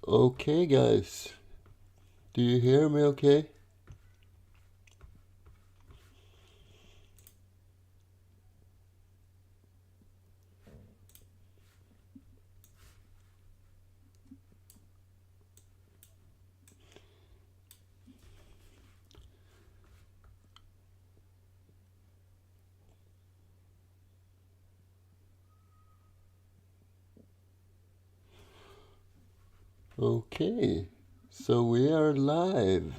Okay, guys, do you hear me okay? Okay, so we are live.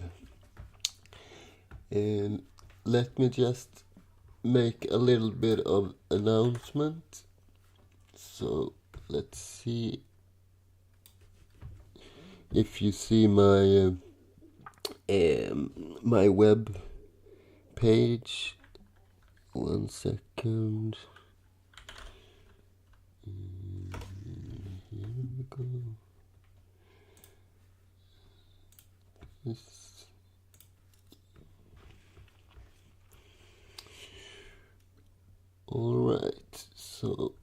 And let me just make a little bit of announcement. So let's see if you see my web page. 1 second. Here we go. This. Alright, so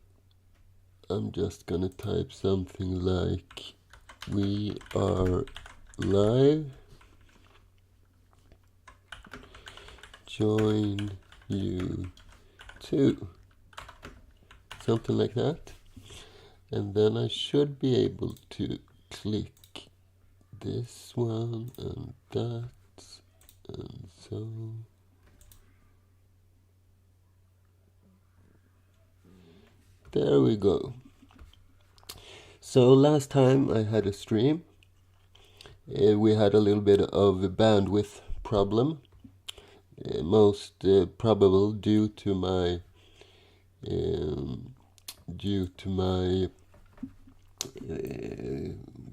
I'm just gonna type something like we are live. Join you too. Something like that. And then I should be able to click this one and that and so. There we go. So last time I had a stream, we had a little bit of a bandwidth problem, most probable due to my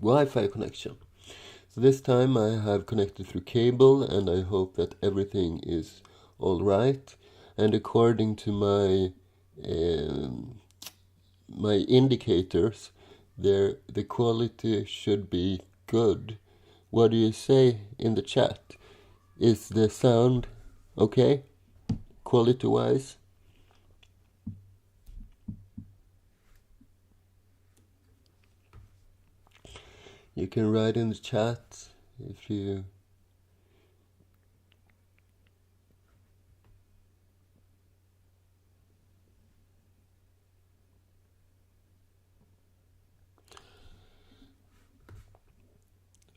Wi-Fi connection. So this time I have connected through cable, and I hope that everything is all right. And according to my my indicators, the quality should be good. What do you say in the chat? Is the sound okay, quality-wise? You can write in the chat if you...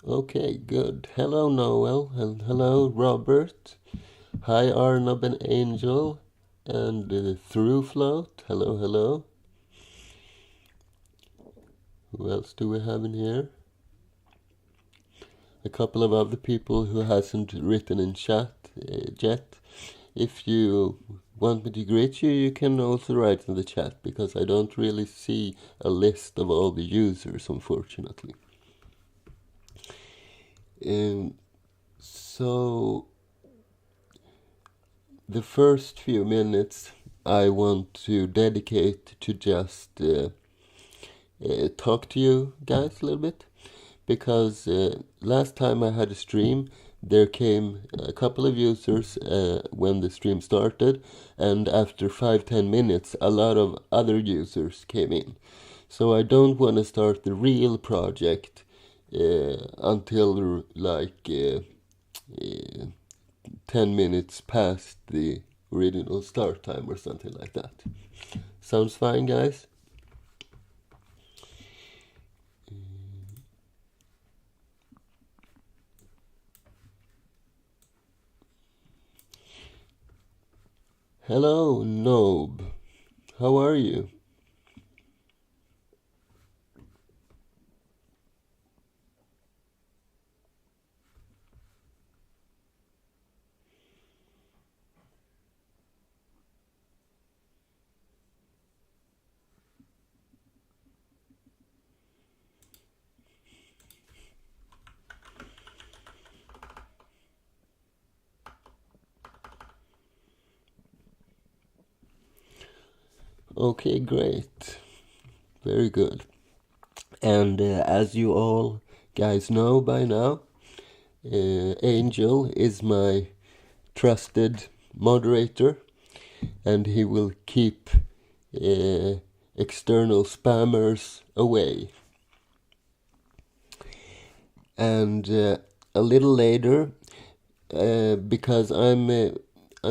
Okay, good. Hello, Noel, and hello, Robert. Hi, Arnob and Angel, and Through Float. Hello, hello. Who else do we have in here? A couple of other people who hasn't written in chat yet. If you want me to greet you, you can also write in the chat, because I don't really see a list of all the users, unfortunately. So the first few minutes I want to dedicate to just talk to you guys a little bit, because last time I had a stream, there came a couple of users when the stream started, and after 5-10 minutes a lot of other users came in. So I don't want to start the real project until like 10 minutes past the original start time or something like that. Sounds fine, guys? Hello, Nob. How are you? Okay, great. Very good. And as you all guys know by now, Angel is my trusted moderator, and he will keep external spammers away. And a little later, because I'm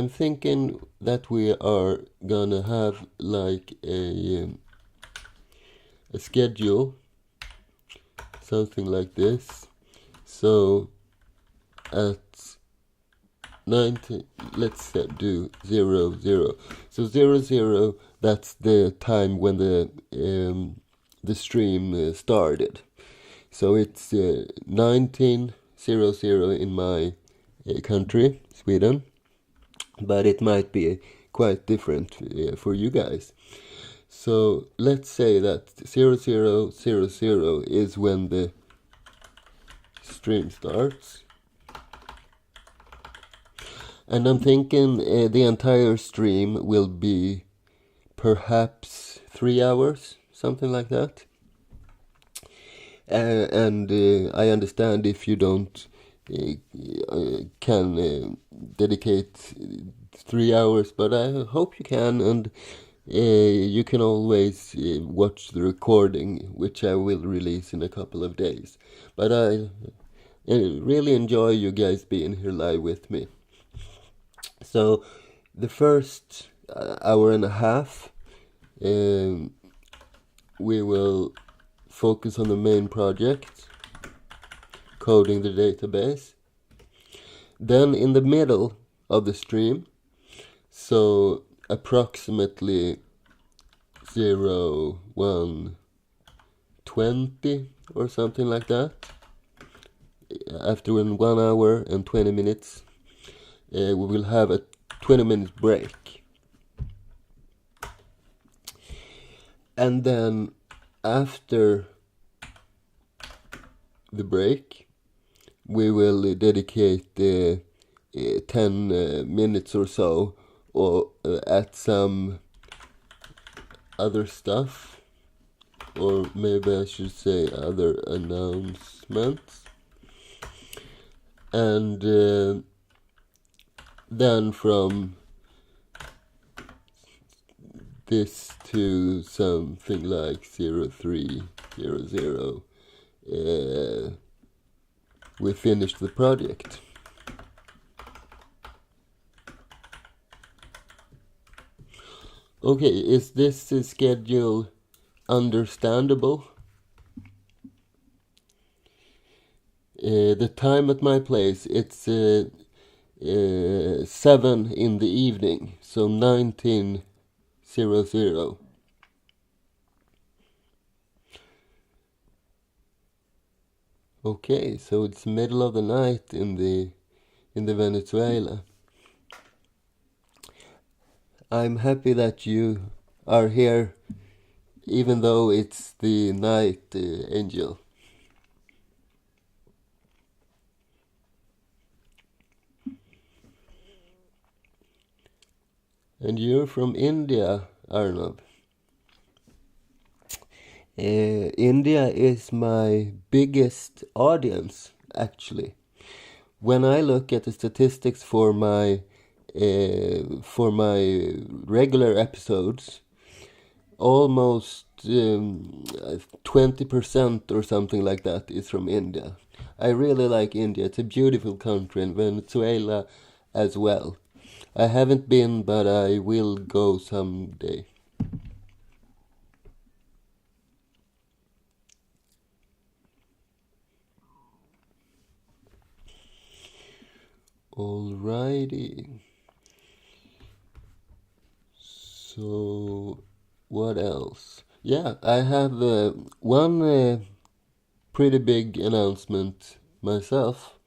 thinking that we are gonna have like a schedule, something like this. So at 90, let's do 0, 0. So 0, 0, that's the time when the stream started. So it's 1900 in my country, Sweden, but it might be quite different for you guys. So let's say that 0000 is when the stream starts. And I'm thinking the entire stream will be perhaps 3 hours, something like that. And I understand if you don't can dedicate 3 hours, but I hope you can, and you can always watch the recording, which I will release in a couple of days. But I really enjoy you guys being here live with me. So the first hour and a half, we will focus on the main project, coding the database. Then in the middle of the stream, so approximately 01:20 or something like that, after 1 hour and 20 minutes, we will have a 20-minute break. And then after the break, we will dedicate 10 minutes or so at some other stuff, or maybe I should say other announcements. And then from this to something like 0300, we finished the project. Okay, is this schedule understandable? The time at my place, it's 7 in the evening, so 1900. Okay, so it's middle of the night in the Venezuela. I'm happy that you are here, even though it's the night, Angel. And you're from India, Arnav. India is my biggest audience, actually. When I look at the statistics for my regular episodes, almost 20% or something like that is from India. I really like India. It's a beautiful country, and Venezuela as well. I haven't been, but I will go someday. Alrighty. So, what else? Yeah, I have one pretty big announcement myself.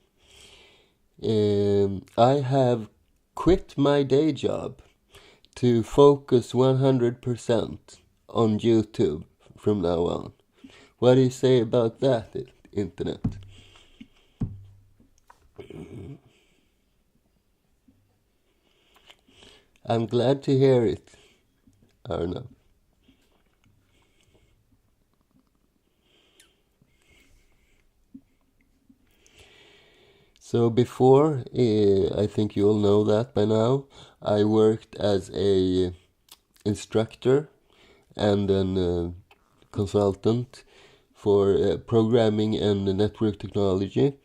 I have quit my day job to focus 100% on YouTube from now on. What do you say about that, Internet? I'm glad to hear it, Arnav. So before, I think you all know that by now, I worked as a instructor and an consultant for programming and network technology,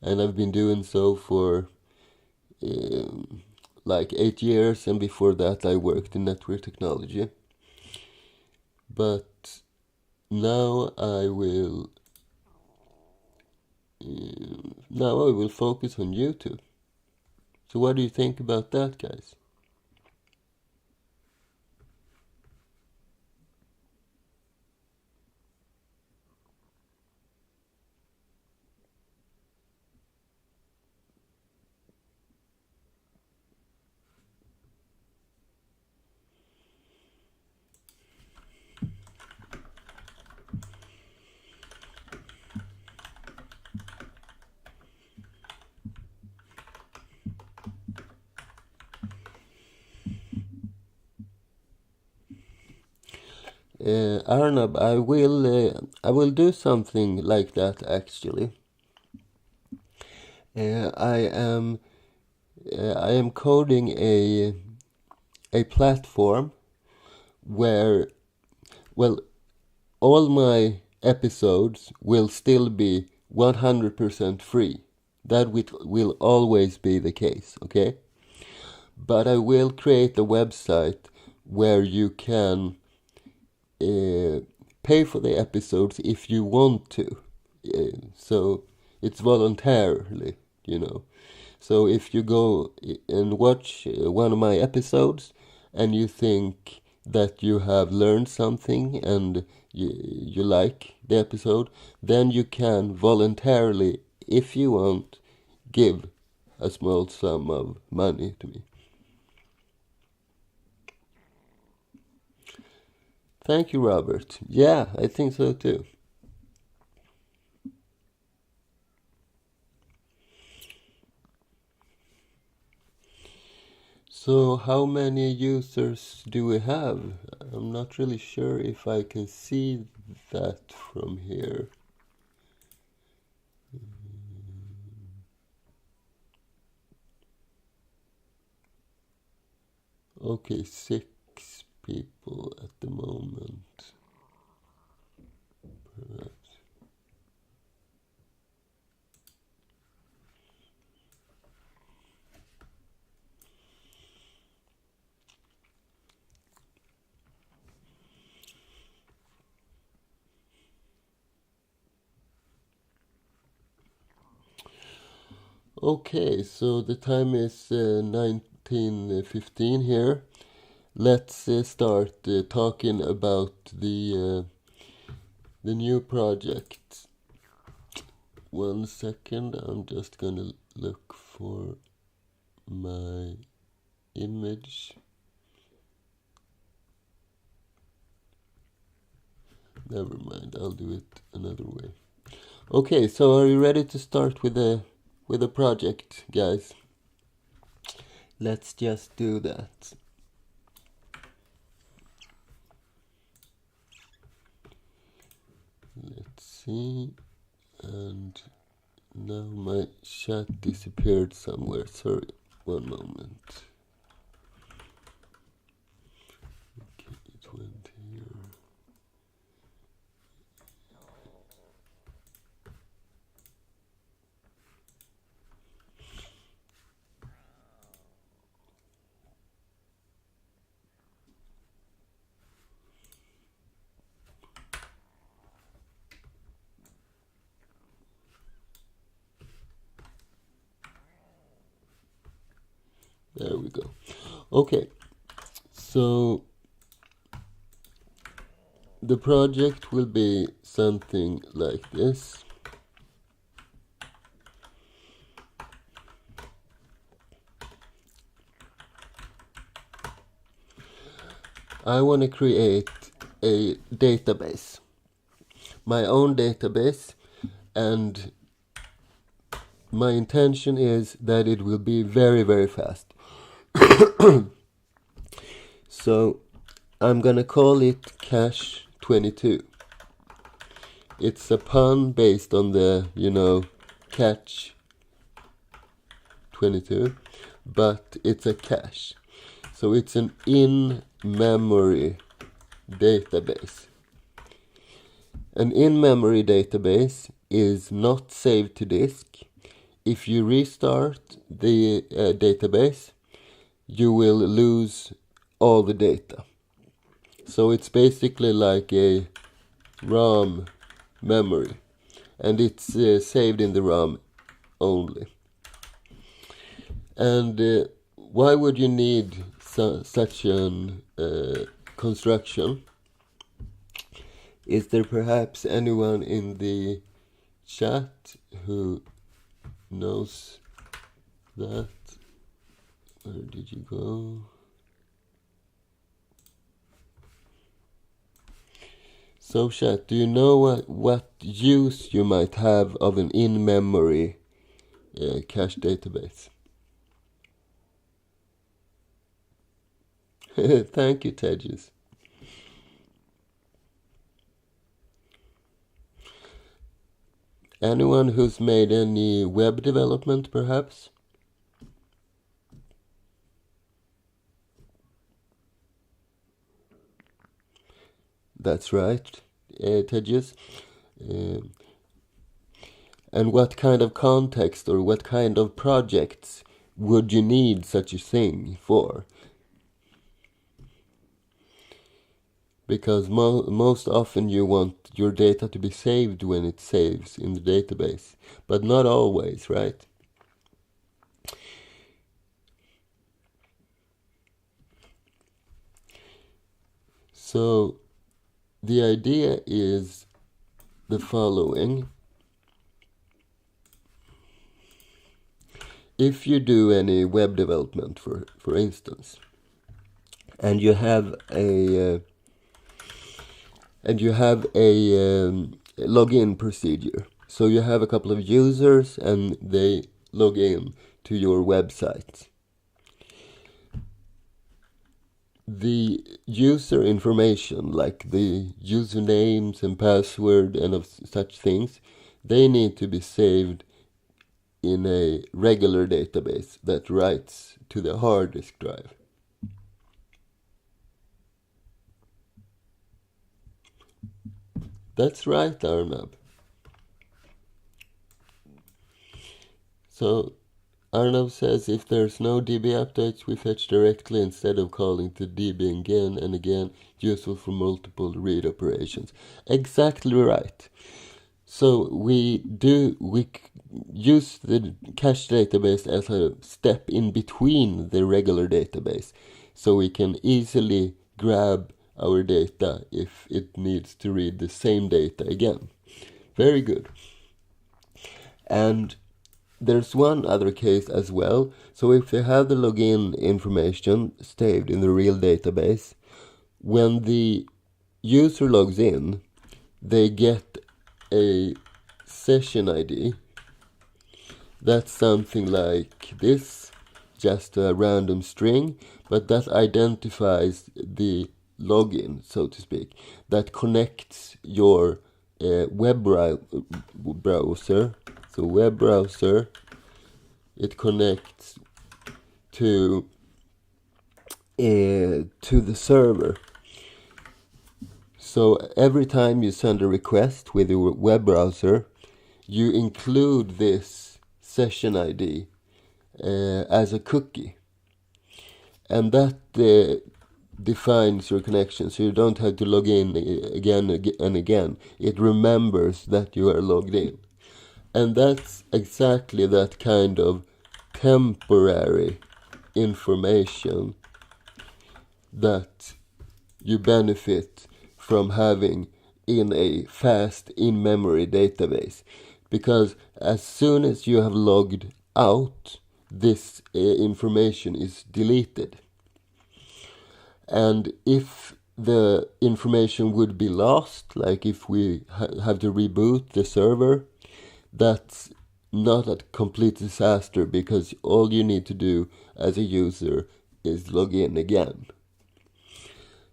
and I've been doing so for like 8 years, and before that I worked in network technology. But now I will focus on YouTube. So what do you think about that, guys? Arnab, I will do something like that actually. I am coding a platform where, well, all my episodes will still be 100% free. That will always be the case, okay? But I will create a website where you can pay for the episodes if you want to. So it's voluntarily, you know. So if you go and watch one of my episodes and you think that you have learned something and you like the episode, then you can voluntarily, if you want, give a small sum of money to me. Thank you, Robert. Yeah, I think so too. So how many users do we have? I'm not really sure if I can see that from here. Okay, 6 people at the moment. Perhaps. Okay, so the time is 19:15 here. Let's start talking about the new project. 1 second, I'm just gonna look for my image. Never mind, I'll do it another way. Okay, so are you ready to start with the project, guys? Let's just do that. Let's see, and now my chat disappeared somewhere. Sorry, one moment. Okay, it went here. There we go. Okay, so the project will be something like this. I want to create a database, my own database, and my intention is that it will be very, very fast. So I'm gonna call it Cache 22. It's a pun based on the, catch 22, but it's a cache. So it's an in-memory database. An in-memory database is not saved to disk. If you restart the database, you will lose all the data. So it's basically like a RAM memory, and it's saved in the RAM only. And why would you need such an construction? Is there perhaps anyone in the chat who knows that? Where did you go? So chat, do you know what use you might have of an in-memory cache database? Thank you, Tejas. Anyone who's made any web development, perhaps? That's right, Tejas. And what kind of context or what kind of projects would you need such a thing for? Because most often you want your data to be saved when it saves in the database, but not always, right? So the idea is the following. If you do any web development, for instance, and you have a login procedure. So you have a couple of users and they log in to your website. The user information, like the usernames and password and of such things, they need to be saved in a regular database that writes to the hard disk drive. That's right, Arnab. So Arnav says if there's no DB updates, we fetch directly instead of calling to DB again and again, useful for multiple read operations. Exactly right. So we use the cache database as a step in between the regular database, so we can easily grab our data if it needs to read the same data again. Very good. And there's one other case as well. So if you have the login information saved in the real database, when the user logs in, they get a session ID. That's something like this, just a random string, but that identifies the login, so to speak, that connects your web browser. So web browser, it connects to the server. So every time you send a request with your web browser, you include this session ID as a cookie, and that defines your connection, so you don't have to log in again and again. It remembers that you are logged in. And that's exactly that kind of temporary information that you benefit from having in a fast in-memory database. Because as soon as you have logged out, this information is deleted. And if the information would be lost, like if we have to reboot the server, that's not a complete disaster, because all you need to do as a user is log in again.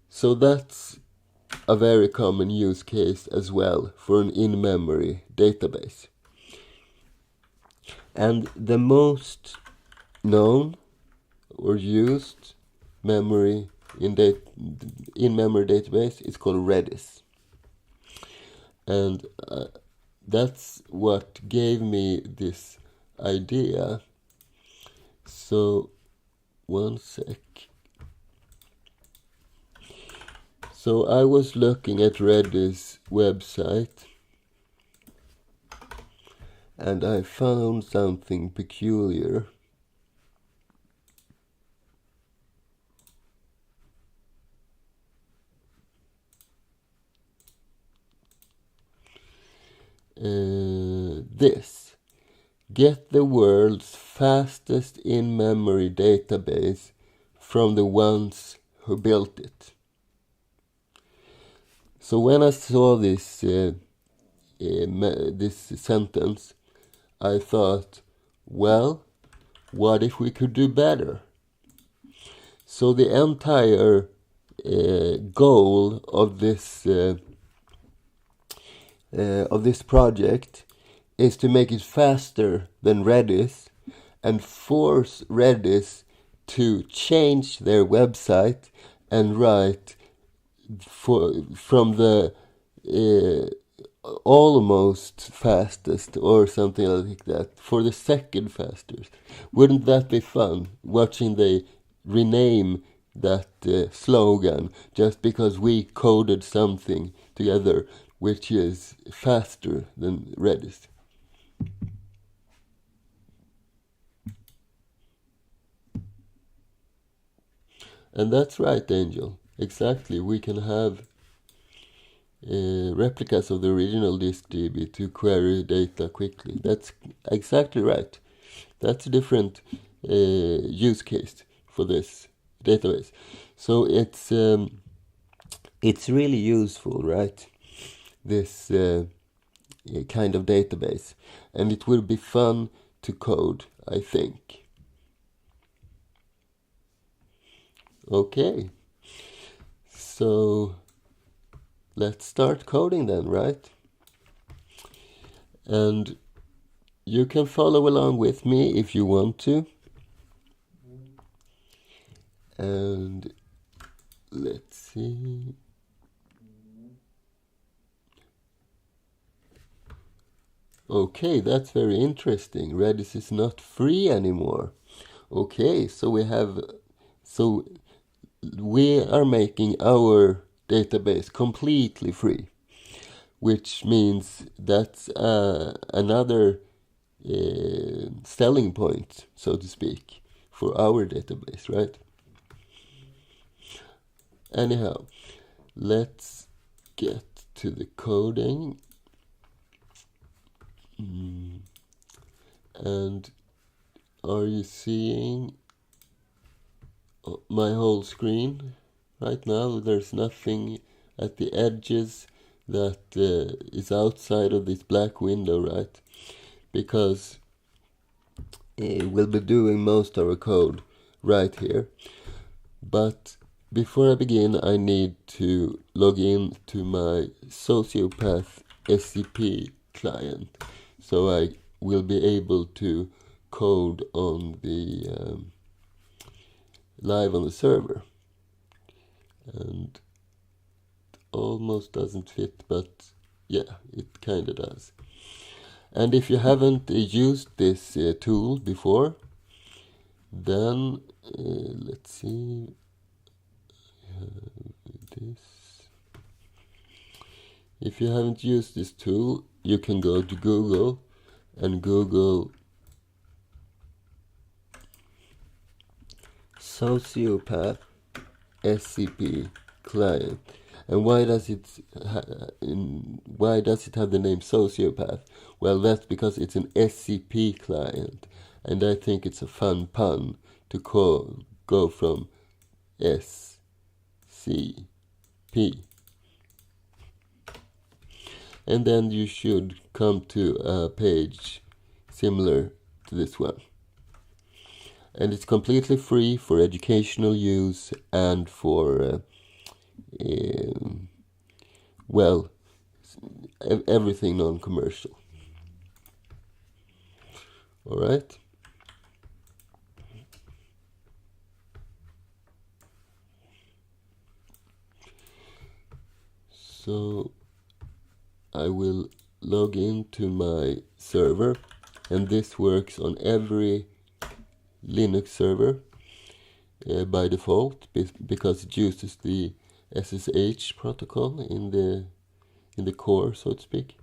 So that's a very common use case as well for an in-memory database. And the most known or used memory in-memory database is called Redis. And that's what gave me this idea. So, one sec. So I was looking at Redis website and I found something peculiar. This. Get the world's fastest in-memory database from the ones who built it. So when I saw this this sentence, I thought, well, what if we could do better? So the entire goal of this project is to make it faster than Redis and force Redis to change their website and write from the almost fastest or something like that for the second fastest. Wouldn't that be fun, watching they rename that slogan just because we coded something together which is faster than Redis? And that's right, Angel. Exactly. We can have replicas of the original disk DB to query data quickly. That's exactly right. That's a different use case for this database. So it's really useful, right? This kind of database, and it will be fun to code, I think. Okay, so let's start coding then, right? And you can follow along with me if you want to. And let's see. Okay, that's very interesting. Redis is not free anymore. Okay, so we are making our database completely free, which means that's another selling point, so to speak, for our database, right? Anyhow, let's get to the coding. And are you seeing my whole screen right now? There's nothing at the edges that is outside of this black window, right? Because we'll be doing most of our code right here. But before I begin, I need to log in to my Sociopath SCP client, so I will be able to code on the live on the server. And it almost doesn't fit, but yeah, it kind of does. And if you haven't used this tool before, then let's see, this. If you haven't used this tool, you can go to Google and Google Sociopath SCP client. And why does it have the name Sociopath? Well, that's because it's an SCP client, and I think it's a fun pun to go from SCP. And then you should come to a page similar to this one. And it's completely free for educational use and for, everything non-commercial. All right. So I will log into my server, and this works on every Linux server by default, because it uses the SSH protocol in the core, so to speak.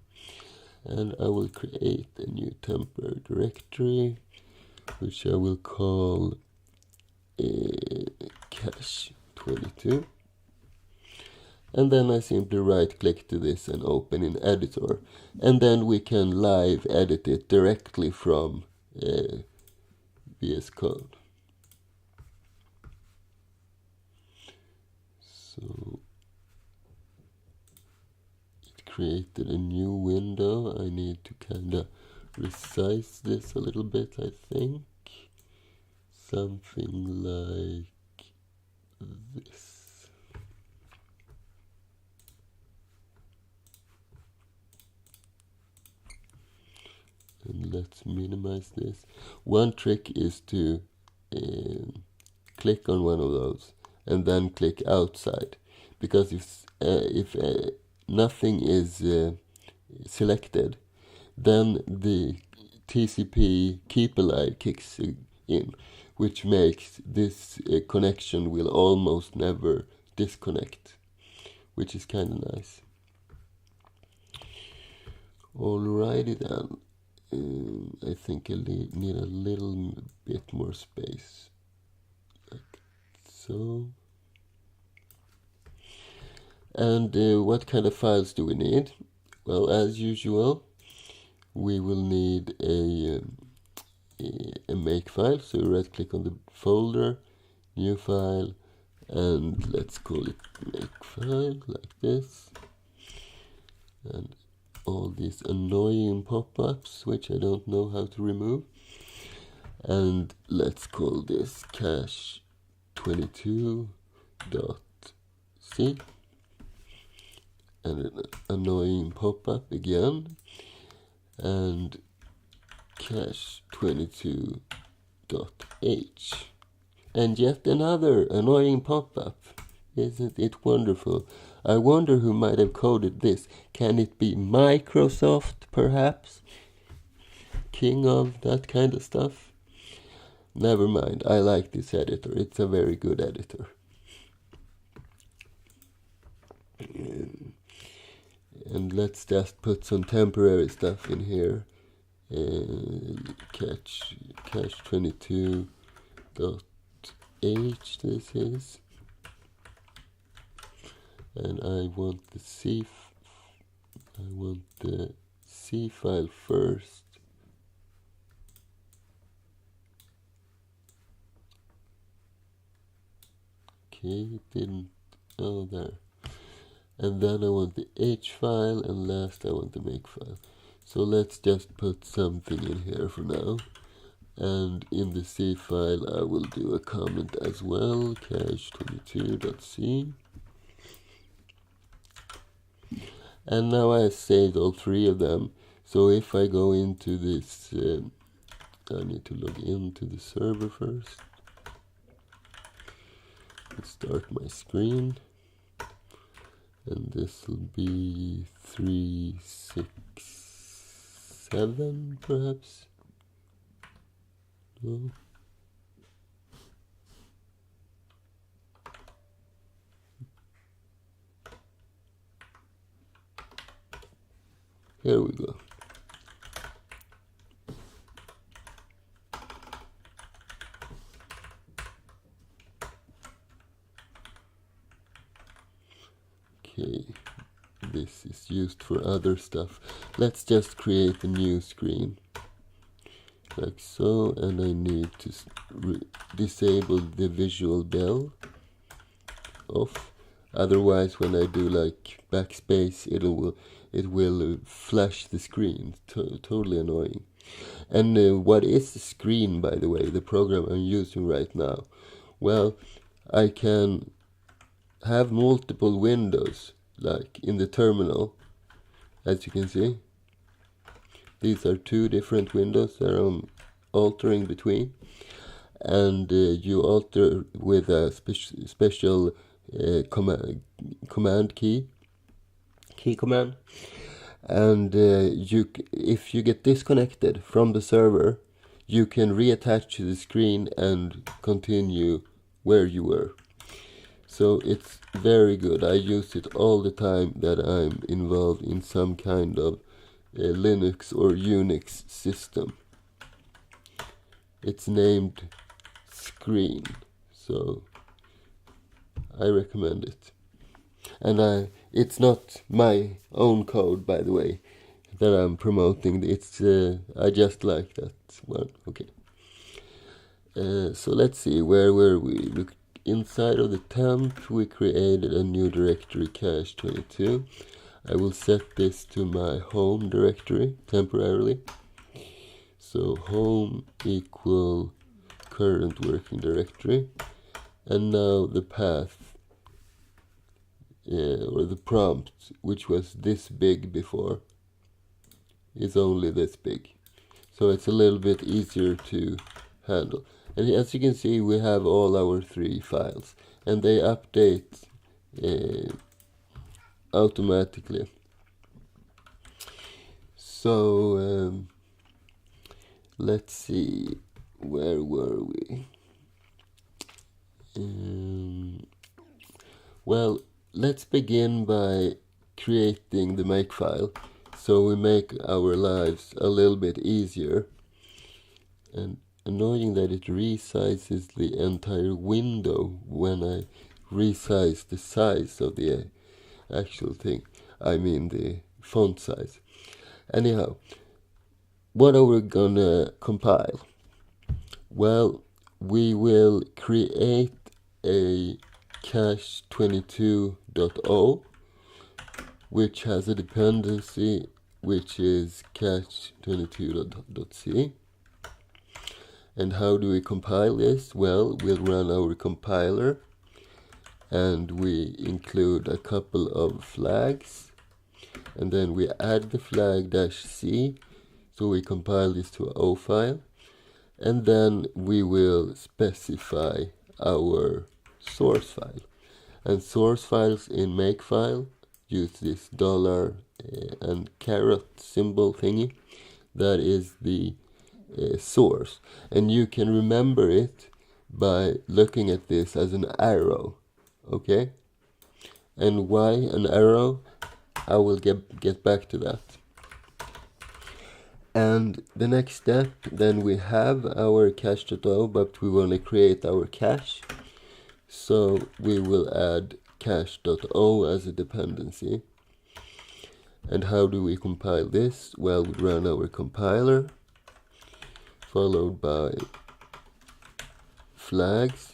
And I will create a new temporary directory, which I will call cache 22. And then I simply right click to this and open in editor, and then we can live edit it directly from VS Code. So it created a new window. I need to kind of resize this a little bit, I think. Something like this. And let's minimize this. One trick is to click on one of those and then click outside, because if nothing is selected, then the TCP keep alive kicks in, which makes this connection will almost never disconnect, which is kind of nice. Alrighty then. I think I need a little bit more space, like so. And what kind of files do we need? Well, as usual, we will need a makefile. So right click on the folder, new file, and let's call it makefile, like this. And all these annoying pop-ups, which I don't know how to remove. And let's call this cache 22.c. And an annoying pop-up again. And cache 22.h. And yet another annoying pop-up. Isn't it wonderful? I wonder who might have coded this. Can it be Microsoft, perhaps? King of that kind of stuff? Never mind, I like this editor. It's a very good editor. And let's just put some temporary stuff in here. Cache 22.h this is. And I want the C file first. Okay, it didn't. Oh, there. And then I want the H file, and last I want the make file. So let's just put something in here for now. And in the C file I will do a comment as well, cache 22.c. And now I have saved all three of them. So if I go into this, I need to log into the server first. Let's start my screen. And this will be 367 perhaps. No. Here we go. Okay, this is used for other stuff. Let's just create a new screen. Like so, and I need to disable the visual bell off. Otherwise, when I do like backspace, it will flash the screen. Totally annoying. And what is the screen, by the way, the program I'm using right now? Well, I can have multiple windows, like in the terminal, as you can see. These are two different windows that I'm altering between. And you alter with a special command key. key command. And if you get disconnected from the server, you can reattach to the screen and continue where you were. So it's very good. I use it all the time that I'm involved in some kind of Linux or Unix system. It's named Screen, so I recommend it. And it's not my own code, by the way, that I'm promoting. It's I just like that one. Okay. So let's see, where were we? Look, inside of the temp, we created a new directory, cache 22. I will set this to my home directory temporarily. So home equal current working directory. And now the path, or the prompt, which was this big before, is only this big. So it's a little bit easier to handle. And as you can see, we have all our 3 files, and they update automatically. So let's see, where were we? Well, let's begin by creating the makefile, so we make our lives a little bit easier. And annoying that it resizes the entire window when I resize the size of the actual thing. I mean the font size. Anyhow, what are we gonna compile? Well, we will create a cache 22.o, which has a dependency which is cache 22.c. And how do we compile this? Well, we'll run our compiler, and we include a couple of flags, and then we add the flag -c, so we compile this to an O file, and then we will specify our source file. And source files in makefile use this $ and caret symbol thingy. That is the source, and you can remember it by looking at this as an arrow. Okay, and why an arrow? I will get back to that. And the next step, then we have our cache.o, but we want to create our cache, so we will add cache.o as a dependency. And how do we compile this? Well, we run our compiler, followed by flags,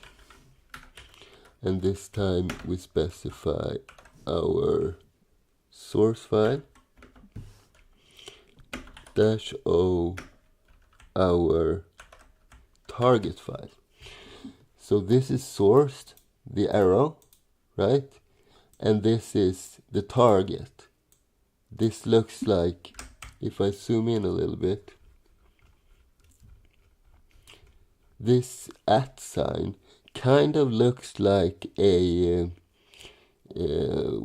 and this time we specify our source file -o our target file. So this is sourced, the arrow, right? And this is the target. This looks like, if I zoom in a little bit, this @ sign kind of looks like a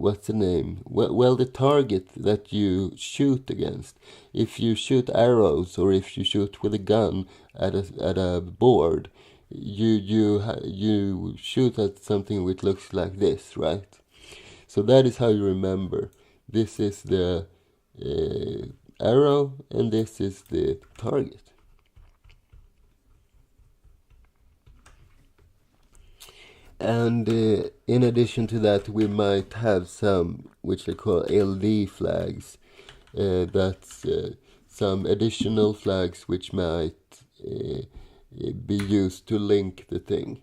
what's the name? Well, the target that you shoot against. If you shoot arrows, or if you shoot with a gun at a board, you shoot at something which looks like this, right? So that is how you remember. This is the arrow, and this is the target. And in addition to that, we might have some, which I call LD flags. That's some additional flags which might be used to link the thing.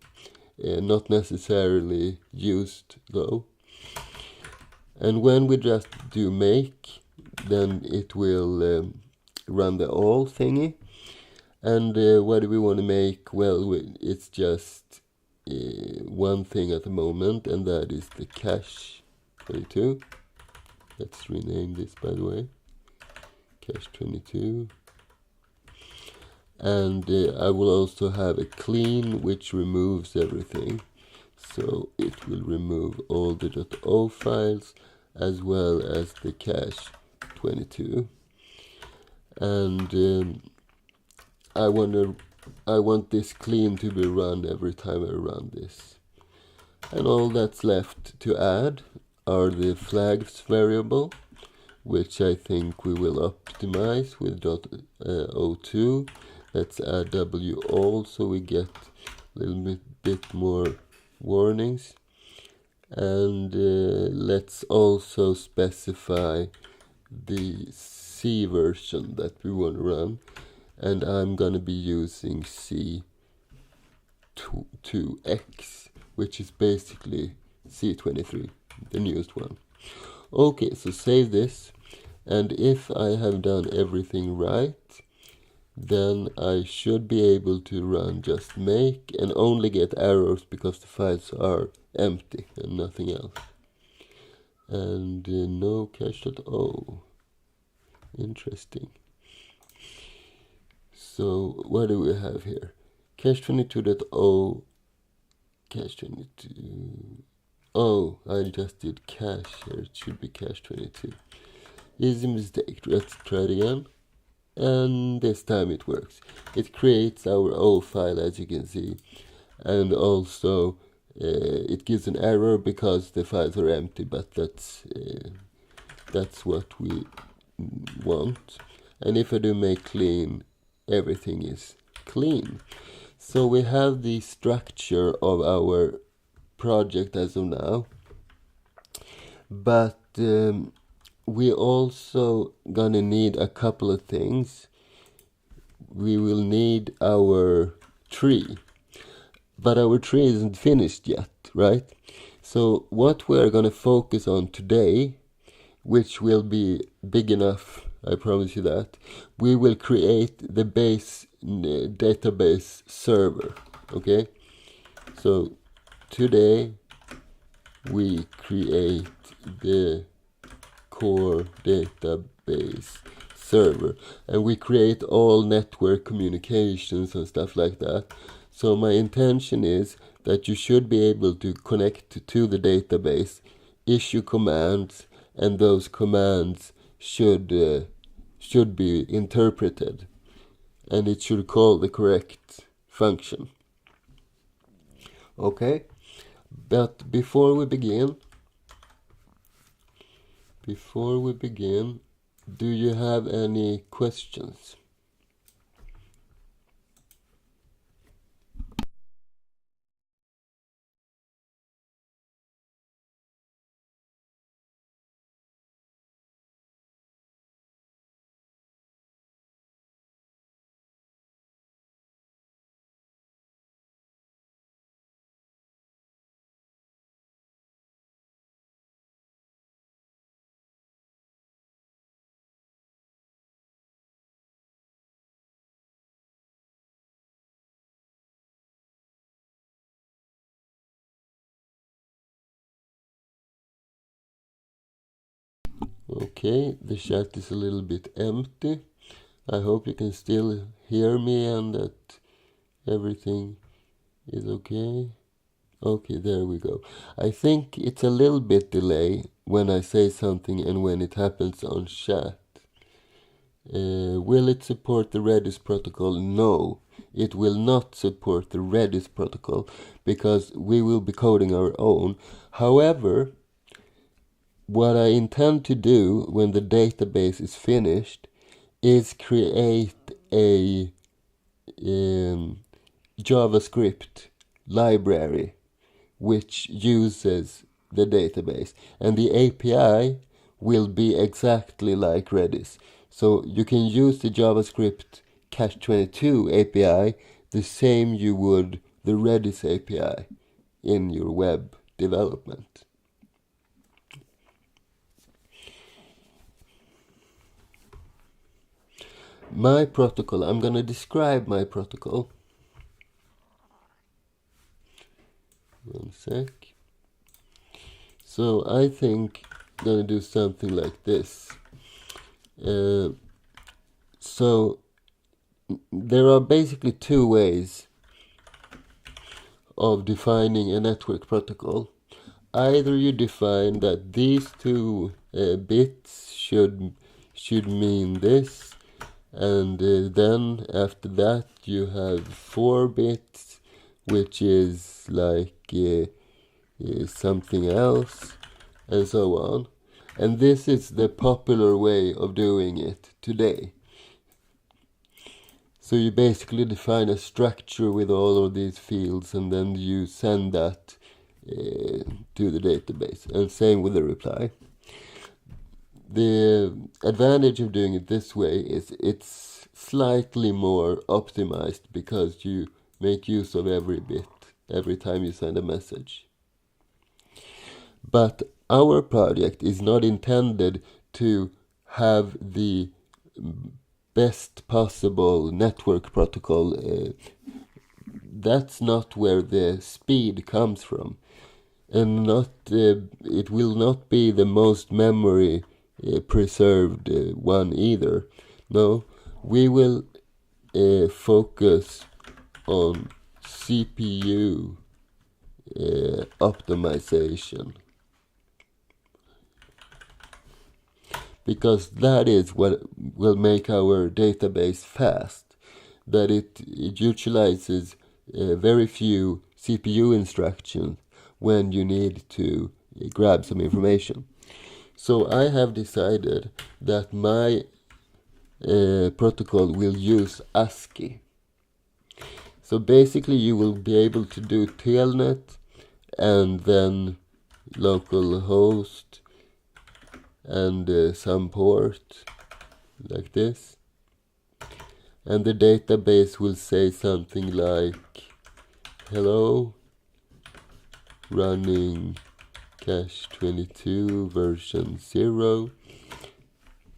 Not necessarily used, though. And when we just do make, then it will run the all thingy. And what do we want to make? Well, it's just one thing at the moment, and that is the cache 22. Let's rename this, by the way, cache 22. And I will also have a clean, which removes everything. So it will remove all the .o files as well as the cache 22. And I want this clean to be run every time I run this. And all that's left to add are the flags variable, which I think we will optimize with .o2. Let's add w all so we get a little bit more warnings. And let's also specify the C version that we want to run. And I'm going to be using C2X, which is basically C23, the newest one. Okay, so save this. And if I have done everything right, then I should be able to run just make and only get errors because the files are empty and nothing else. And no cache.o. Interesting. So what do we have here? Cache22.o, cache22. Oh, I just did cache here. It should be cache22. Easy mistake. Let's try it again. And this time it works. It creates our O file, as you can see. And also it gives an error because the files are empty, but that's what we want. And if I do make clean, everything is clean. So we have the structure of our project as of now, but we also gonna need a couple of things. We will need our tree, but our tree isn't finished yet, right? So what we're gonna focus on today, which will be big enough, I promise you that, we will create the base database server, okay? So today we create the core database server, and we create all network communications and stuff like that. So my intention is that you should be able to connect to the database, issue commands, and those commands should be interpreted, and it should call the correct function. Okay, but before we begin, do you have any questions? Okay, the chat is a little bit empty. I hope you can still hear me and that everything is okay. Okay, there we go. I think it's a little bit delay when I say something and when it happens on chat. Will it support the Redis protocol? No, it will not support the Redis protocol because we will be coding our own. However, what I intend to do when the database is finished is create a JavaScript library which uses the database, and the API will be exactly like Redis. So you can use the JavaScript Cache22 API the same you would the Redis API in your web development. My protocol, I'm going to describe my protocol. One sec. So I think I'm going to do something like this. So there are basically two ways of defining a network protocol. either you define that these two bits should mean this, and then after that you have 4 bits which is like something else, and so on. And this is the popular way of doing it today. So you basically define a structure with all of these fields, and then you send that to the database, and same with the reply. The advantage of doing it this way is it's slightly more optimized because you make use of every bit every time you send a message. But our project is not intended to have the best possible network protocol. That's not where the speed comes from, and it will not be the most memory preserved one either. No, we will focus on CPU optimization, because that is what will make our database fast, that it utilizes very few CPU instructions when you need to grab some information. So I have decided that my protocol will use ASCII. So basically you will be able to do telnet and then localhost and some port like this. And the database will say something like, hello, running cache 22 version 0,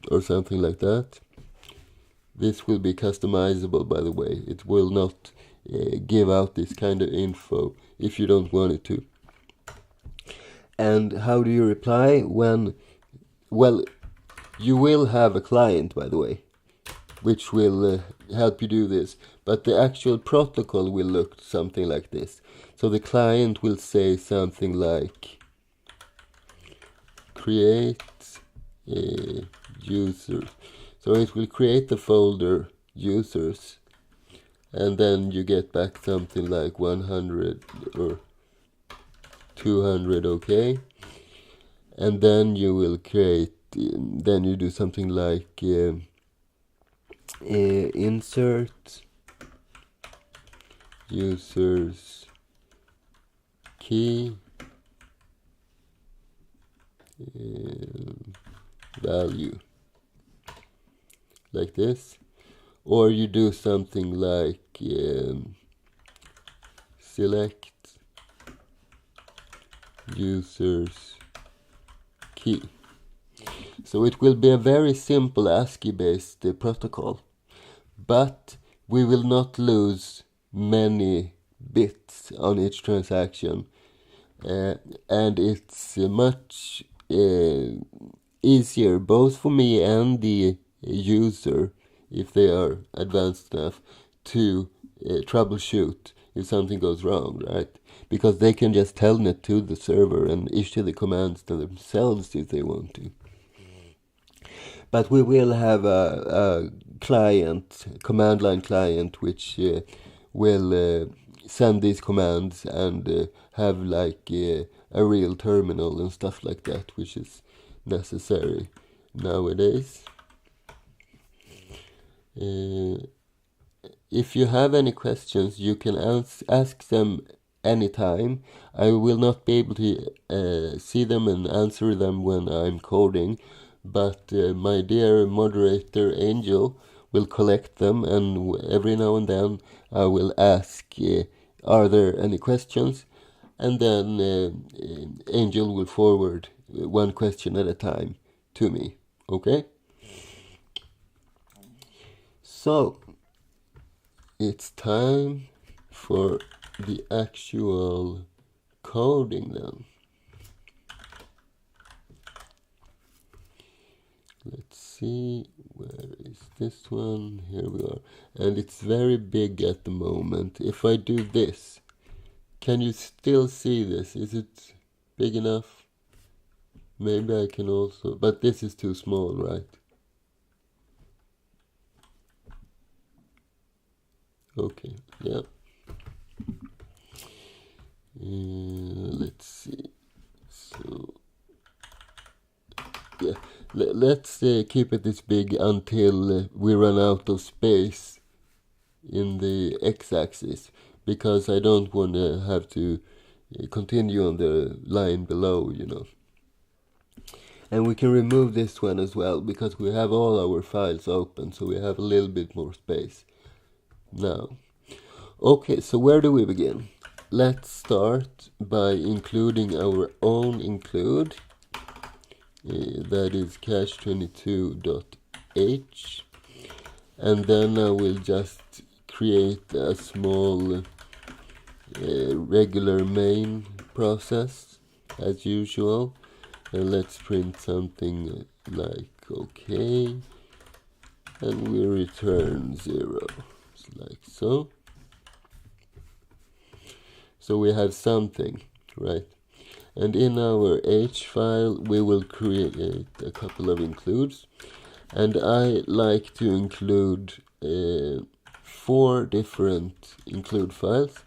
or something like that. This will be customizable, by the way. It will not give out this kind of info if you don't want it to. And how do you reply when, well, you will have a client, by the way, which will help you do this, but the actual protocol will look something like this. So the client will say something like, create a user. So it will create the folder users, and then you get back something like 100 or 200, okay? And then you will create, then you do something like insert users key value, like this. Or you do something like select users key. So it will be a very simple ASCII based protocol, but we will not lose many bits on each transaction, and it's much easier both for me and the user, if they are advanced enough, to troubleshoot if something goes wrong, right? Because they can just telnet to the server and issue the commands to themselves if they want to. But we will have a client, command line client, which will send these commands and have like a real terminal and stuff like that, which is necessary nowadays. If you have any questions, you can ask them anytime. I will not be able to see them and answer them when I'm coding, but my dear moderator Angel will collect them, and every now and then I will ask, are there any questions? And then Angel will forward one question at a time to me, okay? So, it's time for the actual coding then. Let's see, where is this one? Here we are. And it's very big at the moment. If I do this, can you still see this? Is it Big enough? Maybe I can also, but this is too small, right? Okay, yeah. Let's see. So, yeah, let's keep it this big until we run out of space in the x-axis, because I don't want to have to continue on the line below, you know. And we can remove this one as well, because we have all our files open, so we have a little bit more space now. Okay, so where do we begin? Let's start by including our own include, that is cache22.h, and then I will just create a small regular main process as usual, and let's print something like okay, and we return 0, like so. So we have something, right? And in our H file we will create a couple of includes, and I like to include 4 different include files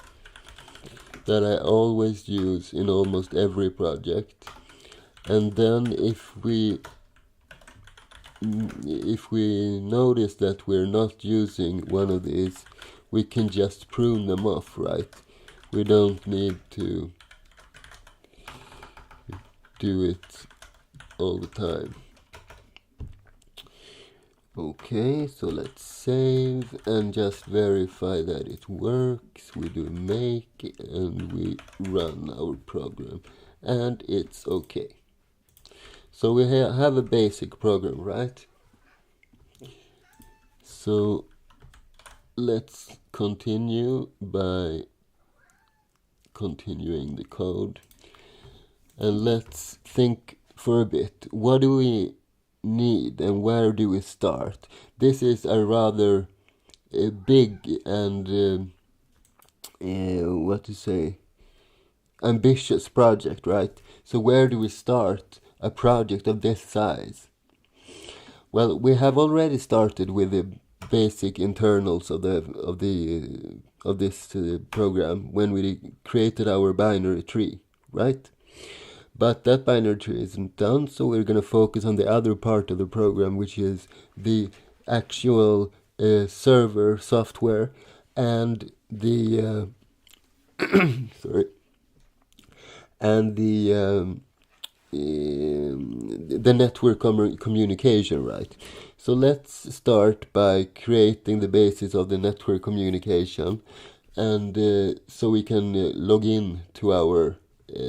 that I always use in almost every project. And then if we notice that we're not using one of these, we can just prune them off, right? We don't need to do it all the time. Okay, so let's save and just verify that it works. We do make and we run our program, and it's okay. So we have a basic program, right? So let's continue by continuing the code, and let's think for a bit. What do we need and where do we start? This is a rather big and ambitious project, right? So where do we start a project of this size? Well, we have already started with the basic internals of this program when we created our binary tree, right? But that binary tree isn't done, so we're going to focus on the other part of the program, which is the actual server software and the the network communication, right? So let's start by creating the basis of the network communication, and so we can log in to our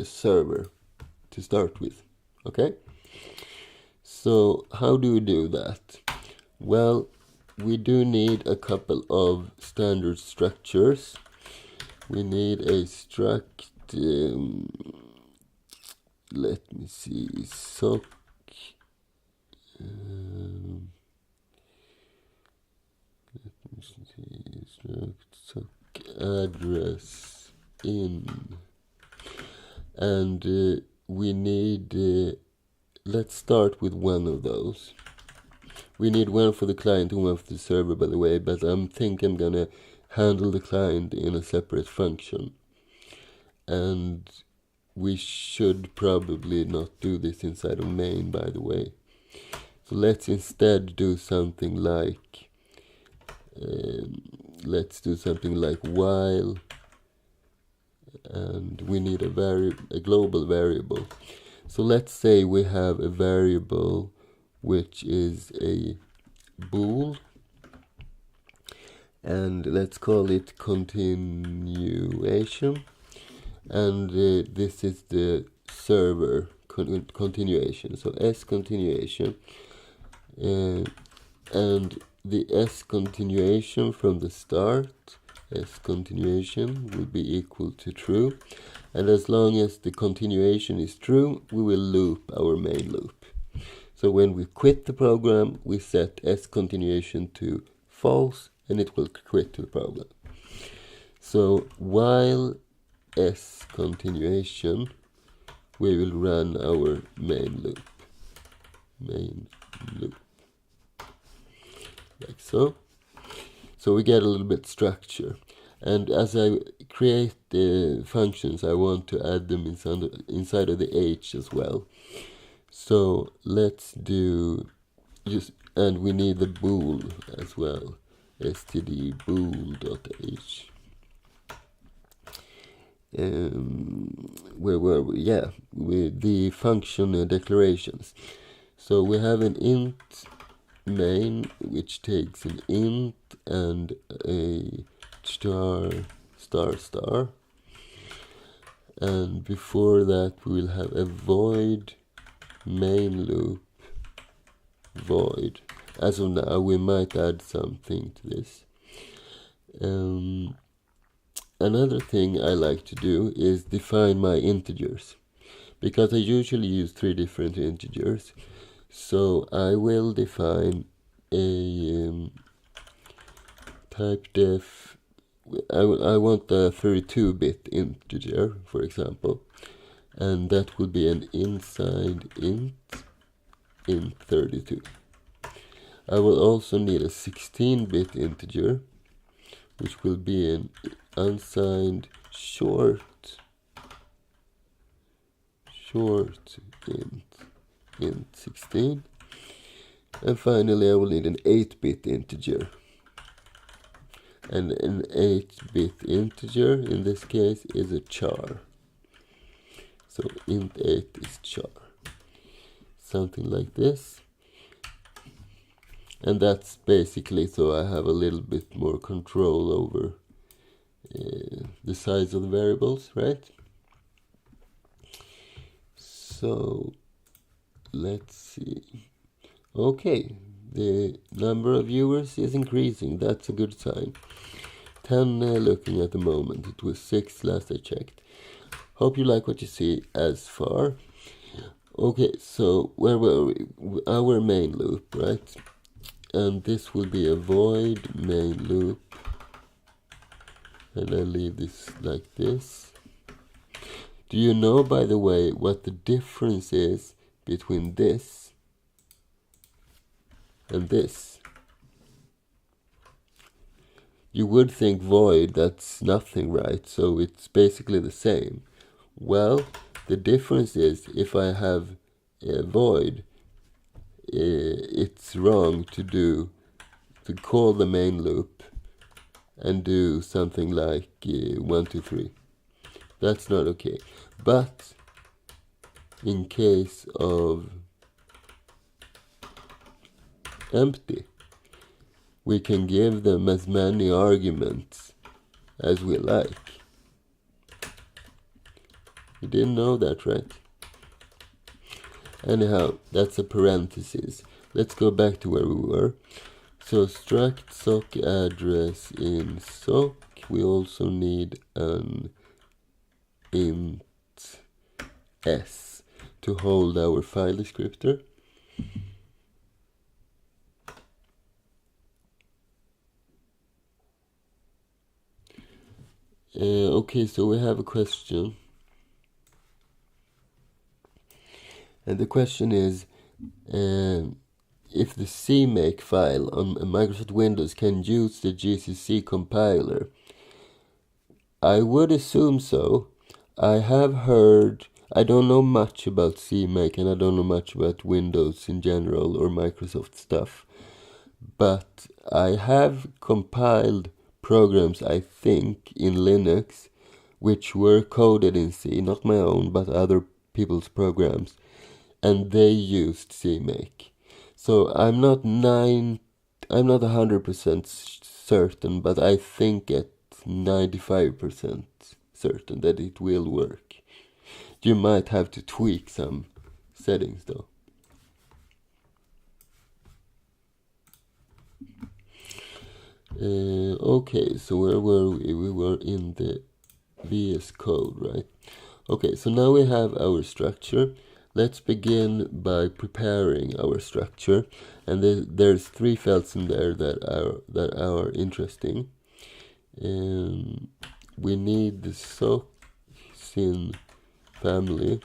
server to start with. Okay, so how do we do that? Well, we do need a couple of standard structures. We need a struct, let me see, sock, sock address in, and we need, let's start with one of those. We need one for the client and one for the server, by the way, but I'm gonna handle the client in a separate function. And we should probably not do this inside of main, by the way. So let's instead do something like, while, and we need a global variable. So let's say we have a variable which is a bool, and let's call it continuation, and this is the server continuation, so s continuation, and the s continuation from the start, s continuation will be equal to true, and as long as the continuation is true, we will loop our main loop. So when we quit the program, we set s continuation to false, and it will quit the program. So while s continuation, we will run our main loop, like so. So we get a little bit structure. And as I create the functions, I want to add them inside of the H as well. So let's do and we need the bool as well, std bool.h. Where were we? Yeah, with the function declarations. So we have an int main, which takes an int and a star, and before that we will have a void main loop void. As of now, we might add something to this. Another thing I like to do is define my integers, because I usually use 3 different integers. So I will define a type def. I want a 32-bit integer, for example, and that will be an inside int 32. I will also need a 16-bit integer, which will be an unsigned short int 16. And finally I will need an 8-bit integer. And an 8-bit integer in this case is a char. So int 8 is char. Something like this. And that's basically so I have a little bit more control over the size of the variables, right? So let's see. Okay, the number of viewers is increasing. That's a good sign. 10 looking at the moment. It was 6 last I checked. Hope you like what you see as far. Okay, so where were we? Our main loop, right? And this will be a void main loop. And I leave this like this. Do you know, by the way, what the difference is between this and this? You would think void, that's nothing, right? So it's basically the same. Well, the difference is if I have a void, it's wrong to call the main loop and do something like 1, 2, 3. That's not okay. But in case of empty, we can give them as many arguments as we like. You didn't know that, right? Anyhow, that's a parenthesis. Let's go back to where we were. So struct sock address in sock. We also need an int s to hold our file descriptor. Okay, so we have a question. And the question is, if the CMake file on Microsoft Windows can use the GCC compiler. I would assume so. I have heard, I don't know much about CMake and I don't know much about Windows in general or Microsoft stuff. But I have compiled programs, I think, in Linux, which were coded in C, not my own, but other people's programs. And they used CMake. So I'm not 100% certain, but I think at 95% certain that it will work. You might have to tweak some settings though. Okay, so where were we? We were in the VS Code, right? Okay, so now we have our structure. Let's begin by preparing our structure, and there's 3 fields in there that are interesting. We need the sock syn family,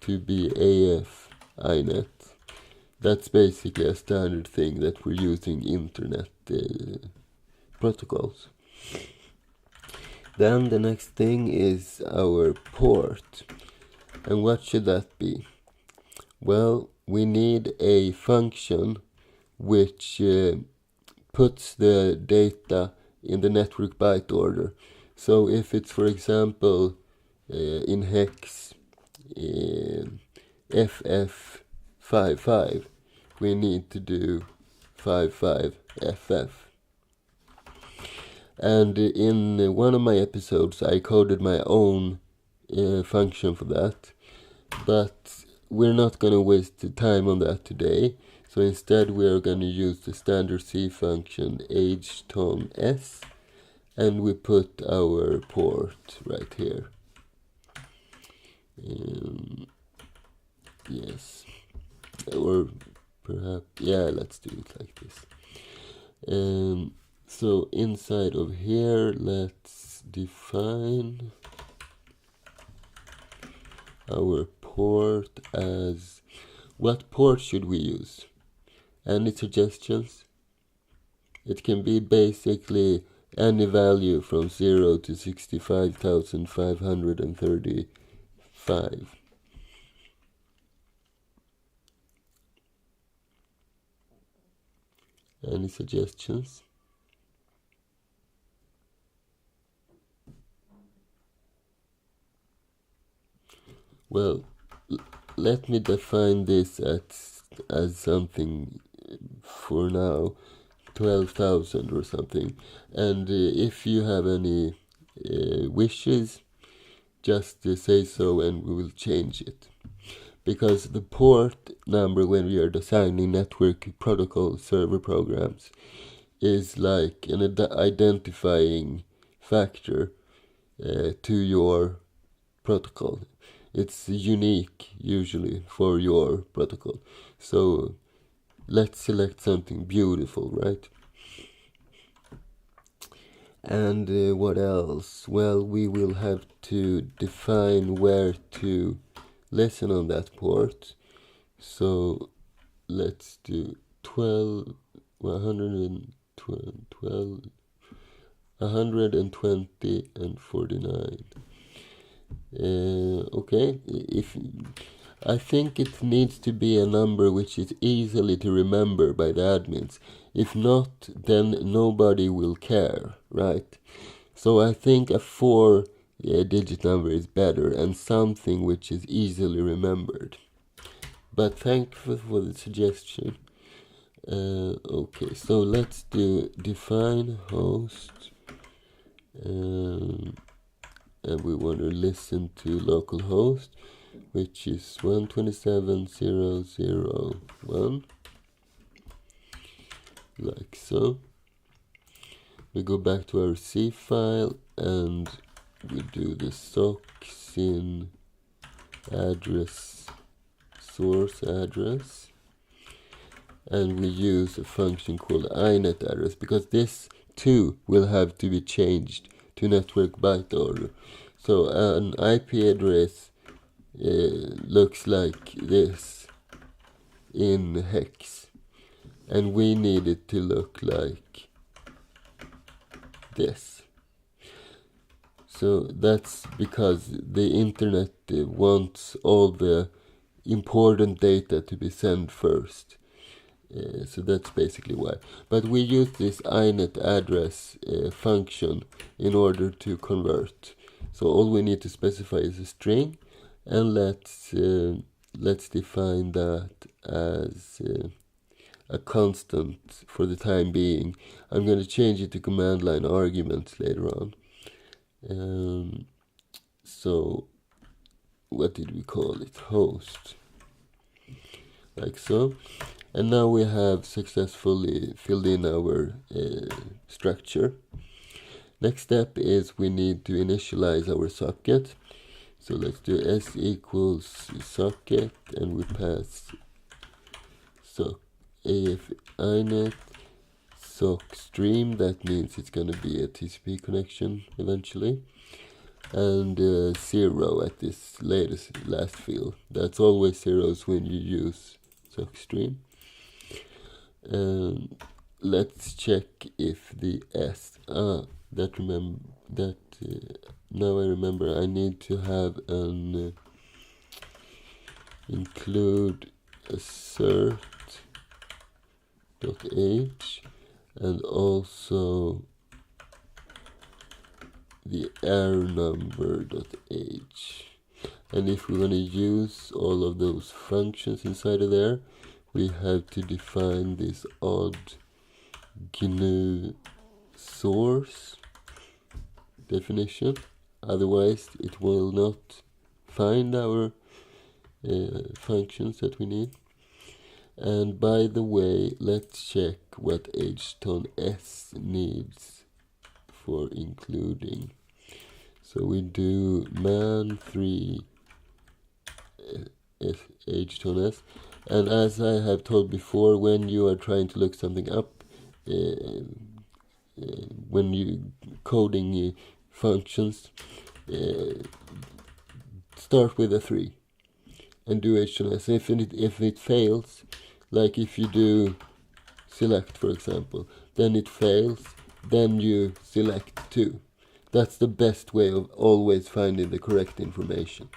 to be AF inet. That's basically a standard thing that we're using internet protocols. Then the next thing is our port. And what should that be? Well, we need a function which puts the data in the network byte order. So if it's, for example, in hex FF55, we need to do 55FF. And in one of my episodes I coded my own function for that, but we're not going to waste the time on that today. So instead we are going to use the standard C function ageTOM_s, and we put our port right here. Yes, or perhaps, yeah, let's do it like this. So inside of here, let's define our port as, what port should we use? Any suggestions? It can be basically any value from 0 to 65,535. Any suggestions? Well, let me define this as something for now, 12,000 or something. And if you have any wishes, just say so and we will change it. Because the port number when we are designing network protocol server programs is like an identifying factor to your protocol. It's unique usually for your protocol. So let's select something beautiful, right? And what else? Well, we will have to define where to listen on that port. So let's do 120 and 49. Okay, if I think it needs to be a number which is easily to remember by the admins. If not, then nobody will care, right? So I think a 4-digit number is better, and something which is easily remembered. But thank you for the suggestion. Okay, so let's do define host. And we want to listen to localhost, which is 127.0.0.1, like so. We go back to our C file and we do the sock_syn address, source address, and we use a function called inet address, because this too will have to be changed to network byte order. So an IP address looks like this in hex, and we need it to look like this. So that's because the internet wants all the important data to be sent first. So that's basically why. But we use this inet address function in order to convert. So all we need to specify is a string, and let's define that as a constant for the time being. I'm going to change it to command line arguments later on. So what did we call it? Host, like so. And now we have successfully filled in our structure. Next step is we need to initialize our socket. So let's do s equals socket, and we pass AF inet sock stream. That means it's going to be a TCP connection eventually. and 0 at this last field. That's always zeros when you use suckstream. And let's check if the S now I remember I need to have an include assert.h and also the error number.h. And if we're going to use all of those functions inside of there, we have to define this odd GNU source definition. Otherwise, it will not find our functions that we need. And by the way, let's check what h-tone-s needs for including. So we do man3 h-tone-s, and as I have told before, when you are trying to look something up, when you coding functions, start with a 3 and do h-tone-s. If it fails, like if you do select, for example, then it fails, then you select 2. That's the best way of always finding the correct information.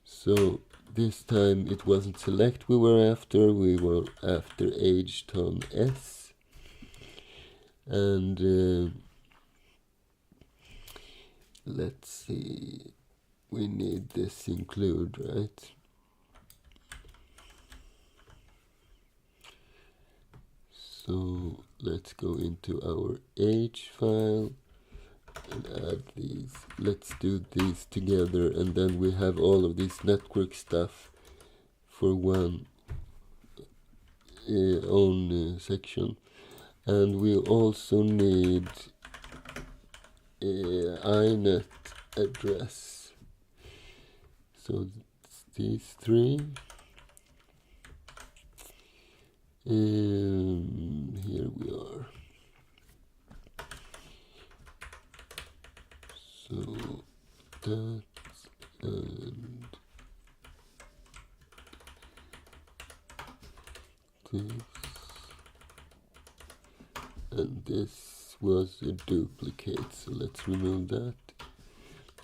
So this time it wasn't select we were after h-tone-s. And let's see, we need this include, right? So let's go into our H file and add these. Let's do these together, and then we have all of this network stuff for one own section. And we also need inet address. So these 3. Here we are. So that and this, and this was a duplicate, so let's remove that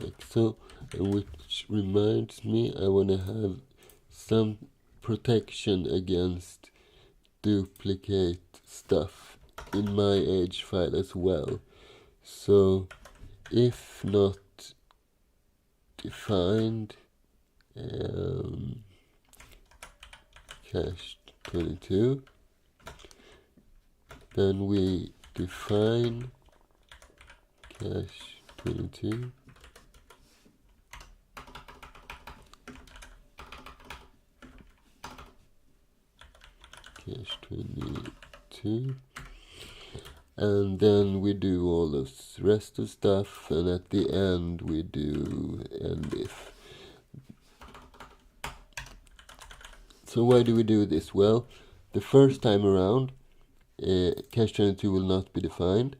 like so. And which reminds me, I want to have some protection against duplicate stuff in my H file as well. So if not defined cache 22, then we define cache 22 cache 22, and then we do all the rest of stuff, and at the end we do end if. So why do we do this? Well, the first time around cache 22 will not be defined,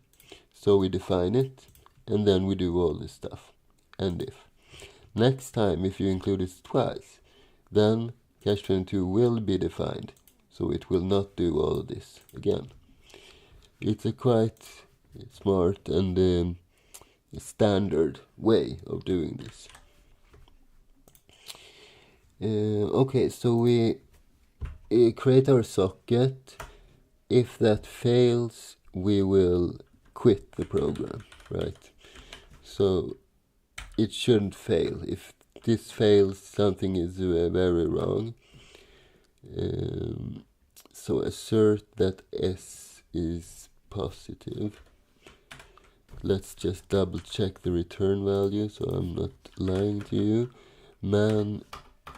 so we define it, and then we do all this stuff, end if. Next time, if you include it twice, then cache 22 will be defined, so it will not do all of this again. It's a quite smart and standard way of doing this. Okay, so we create our socket. If that fails, we will quit the program, right? So it shouldn't fail. If this fails, something is very wrong. So assert that S is positive. Let's just double check the return value so I'm not lying to you. Man,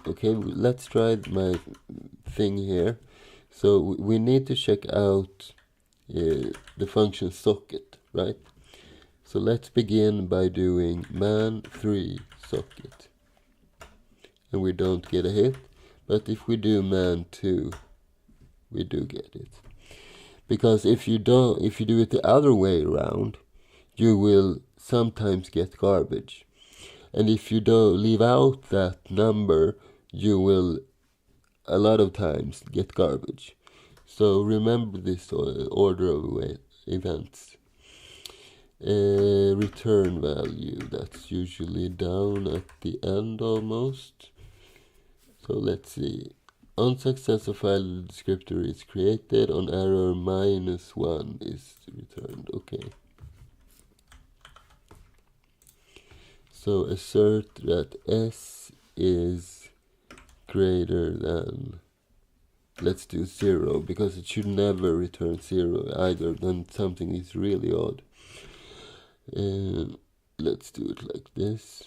okay, let's try my thing here. So we need to check out the function socket, right? So let's begin by doing man3 socket, and we don't get a hit. But if we do man2, we do get it. Because if you do it the other way around, you will sometimes get garbage. And if you don't leave out that number, you will a lot of times get garbage. So remember this order of events. Return value, that's usually down at the end almost. So let's see. Unsuccessful file descriptor is created, on error -1 is returned. Okay. So assert that S is greater than, let's do 0, because it should never return 0 either, then something is really odd. Let's do it like this.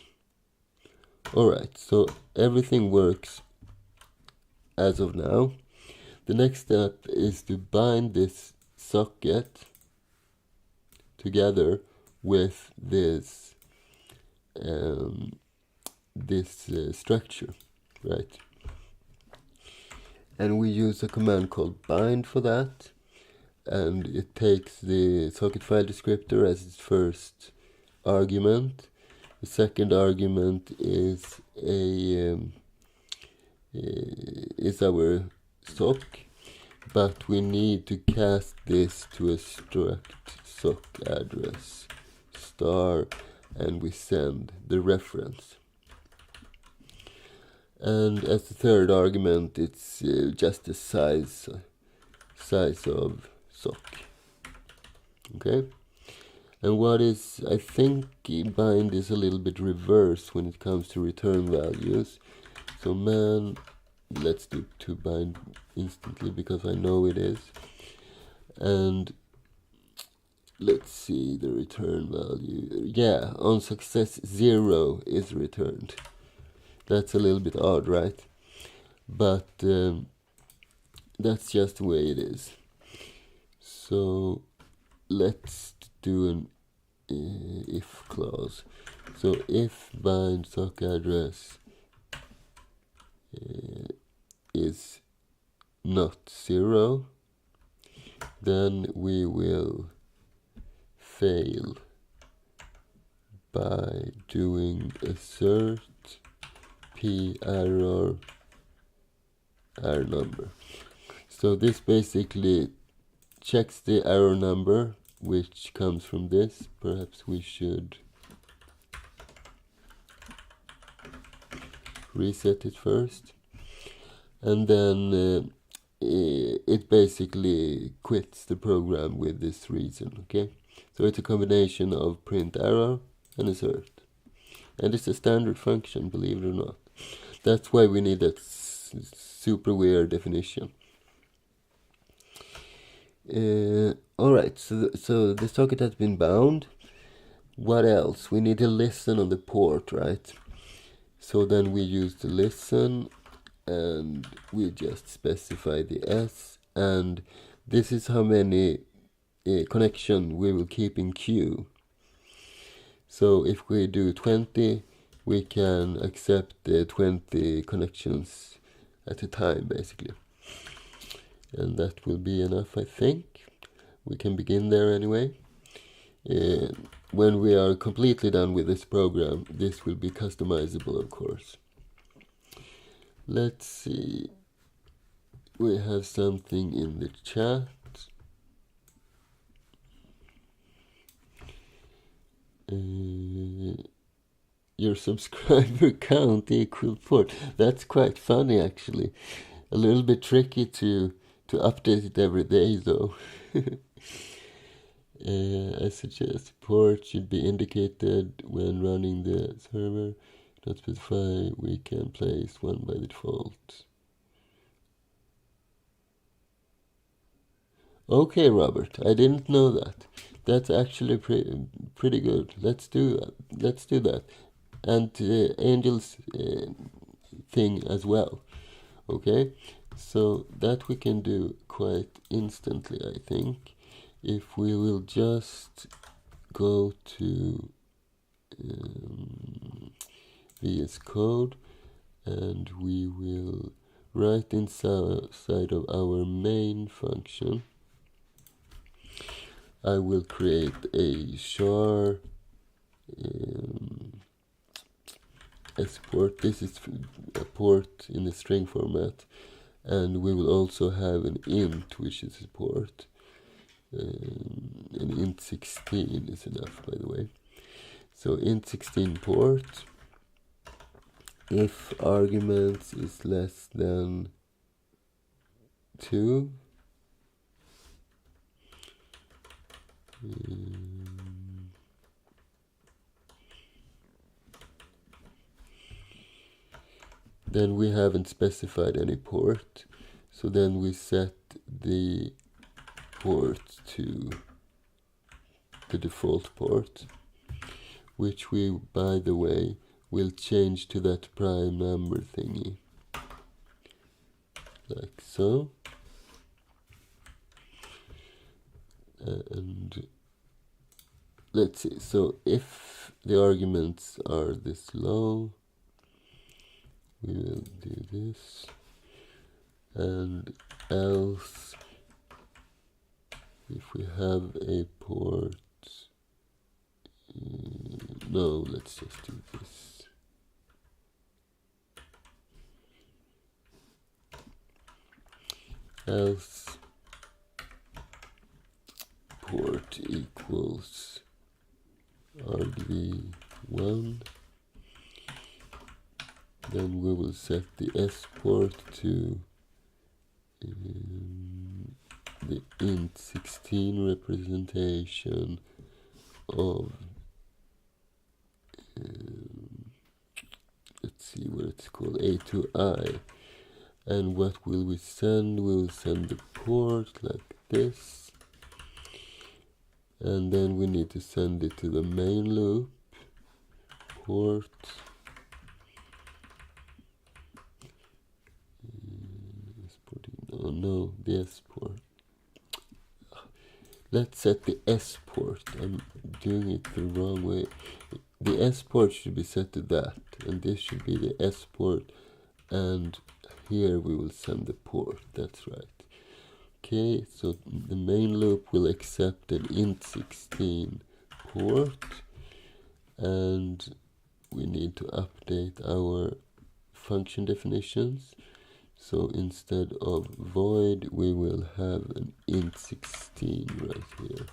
Alright, so everything works as of now. The next step is to bind this socket together with this structure, right? And we use a command called bind for that, and it takes the socket file descriptor as its first argument. The second argument is our sock, but we need to cast this to a struct sock address star, and we send the reference. And as the third argument, it's just the size of sock. Okay. And what is, I think bind is a little bit reverse when it comes to return values. So man, let's do to bind instantly because I know it is. And let's see the return value. Yeah, on success 0 is returned. That's a little bit odd, right? But that's just the way it is. So let's do an if clause. So if bind sock address is not 0, then we will fail by doing assert p error number. So this basically checks the error number, which comes from this. Perhaps we should reset it first, and then it basically quits the program with this reason. Okay, so it's a combination of print error and assert, and it's a standard function, believe it or not. That's why we need that super weird definition. Alright, so the socket has been bound. What else? We need to listen on the port, right? So then we use the listen, and we just specify the S, and this is how many connection we will keep in queue. So if we do 20, we can accept the 20 connections at a time, basically. And that will be enough, I think. We can begin there anyway. When we are completely done with this program, this will be customizable, of course. Let's see. We have something in the chat. Your subscriber count equal 4. That's quite funny, actually. A little bit tricky to update it every day, though. I suggest support should be indicated when running the server. Not specify, we can place one by default. Okay, Robert, I didn't know that. That's actually pretty good. Let's do that. And Angel's thing as well. Okay, so that we can do quite instantly, I think. If we will just go to VS Code, and we will write inside of our main function, I will create a char export. This is a port in the string format, and we will also have an int, which is a port. And int 16 is enough, by the way. So int 16 port. If arguments is less than 2, then we haven't specified any port, so then we set the port to the default port, which we, by the way, will change to that prime number thingy, like so. And let's see, so if the arguments are this low, we will do this, and else if we have a port, no, let's just do this. Else port equals argv1, then we will set the s port to the int 16 representation of let's see what it's called, a to I. And what will we send? We will send the port like this, and then we need to send it to the main loop port. Oh no, the S port. Let's set the S port. I'm doing it the wrong way. The S port should be set to that, and this should be the S port, and here we will send the port. That's right. Okay, so the main loop will accept an int 16 port, and we need to update our function definitions. So instead of void, we will have an int 16 right here,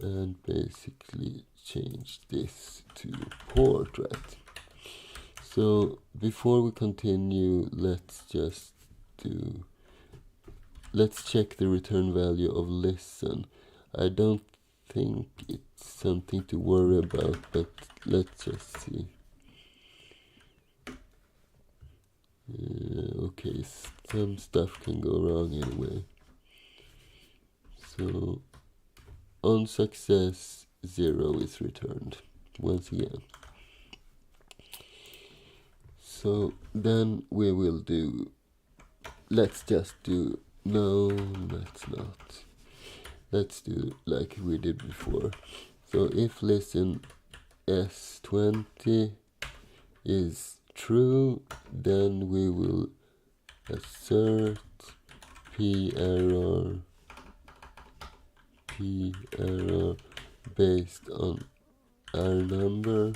and basically change this to port, right? So before we continue, let's check the return value of listen. I don't think it's something to worry about, but let's just see. Okay, some stuff can go wrong anyway. So on success, 0 is returned once again. So then we will do, let's just do, no, let's not. Let's do like we did before. So if listen s20 is true, then we will assert p error based on our number,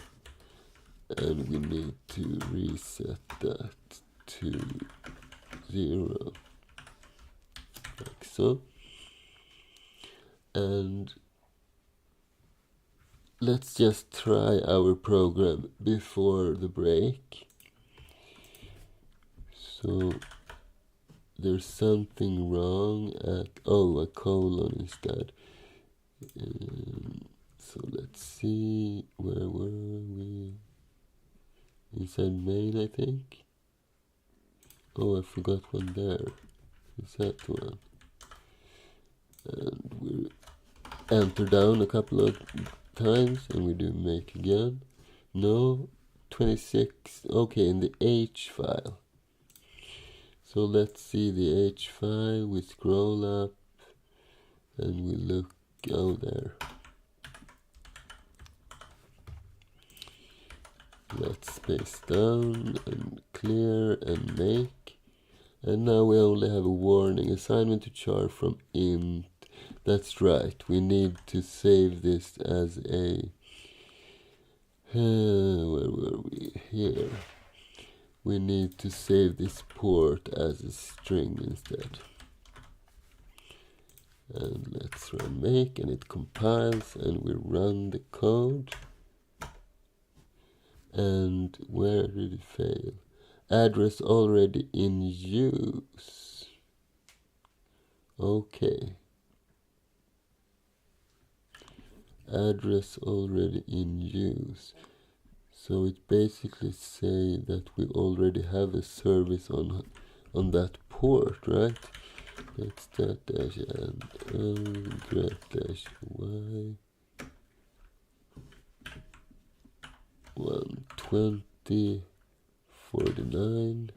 and we need to reset that to 0, like so. And let's just try our program before the break. So there's something wrong at, oh, a colon instead. So let's see, where were we? Inside main, I think. Oh, I forgot one there. Is that one? And we enter down a couple of times, and we do make again. No, 26. Okay, in the H file. So let's see the H file. We scroll up, and we look. Oh, there. Let's space down and clear and make. And now we only have a warning. Assignment to char from int. That's right. We need to save this as a Where were we? Here. We need to save this port as a string instead. And let's run make, and it compiles, and we run the code. And where did it fail? Address already in use. Okay. Address already in use. So it basically say that we already have a service on that port, right? That's that dash and grep dash y 12049.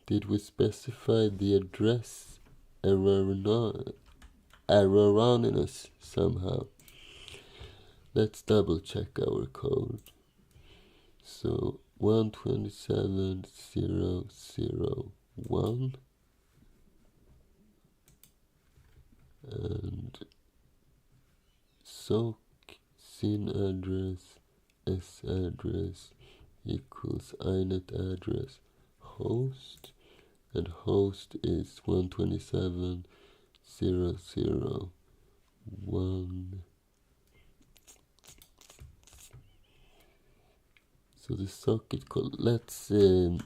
Did we specify the address erroneous somehow? Let's double check our code. So 127.0.0.1 and sock sin address s address equals inet address host, and host is 127.0.0.1. So the socket called, let's do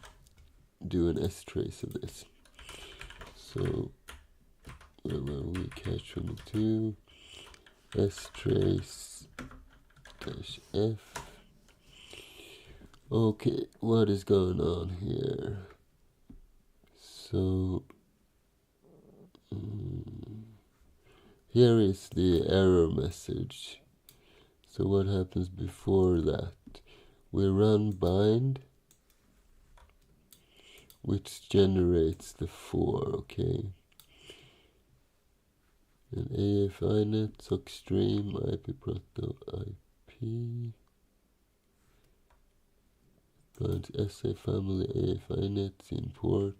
an strace of this. So where were we? Cache 22 strace dash f. Okay, what is going on here? So here is the error message. So what happens before that? We run bind, which generates the 4, okay? And AF inet, sock stream, IP proto, IP. Binds SA family, AF inet, sin port,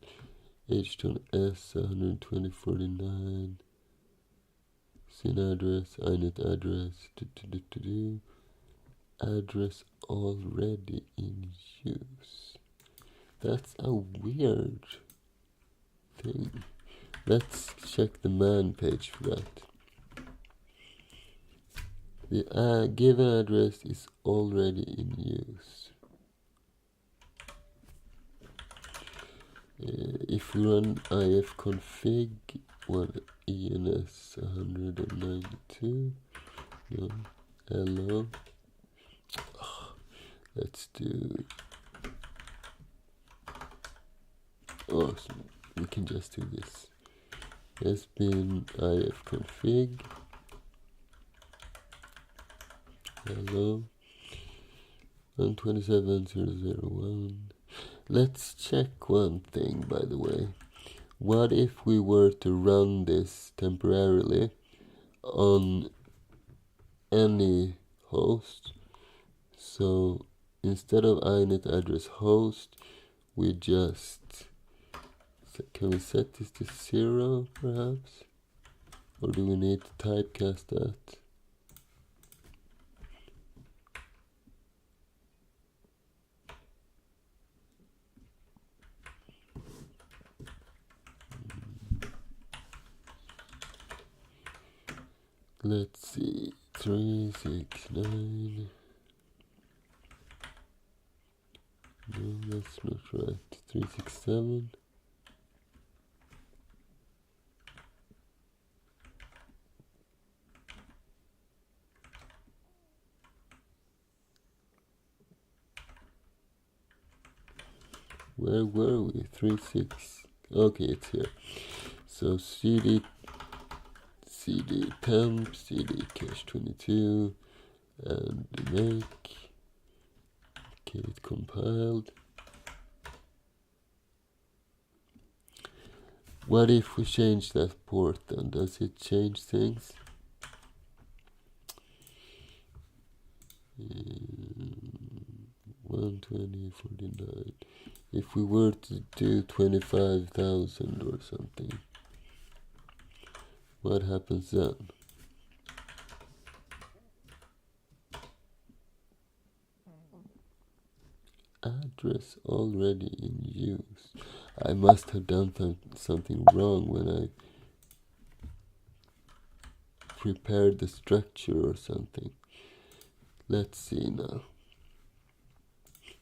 H2 S 12049. Sin address, inet address, address already in use. That's a weird thing. Let's check the man page for that. The given address is already in use. If we run ifconfig ENS 192, no, hello. Let's do. Oh, so we can just do this. Has been ifconfig. Hello. 127.0.0.1. Let's check one thing, by the way. What if we were to run this temporarily on any host? So instead of inet address host, we just, can we set this to 0 perhaps? Or do we need to typecast that? Let's see, 369. No, that's not right. 367. Where were we? 36. Okay, it's here. So cd temp, cd cache 22, and make. Okay, it compiled. What if we change that port then? Does it change things? 120.49. If we were to do 25,000 or something, what happens then? address already in use. I must have done something wrong when I prepared the structure or something. Let's see now.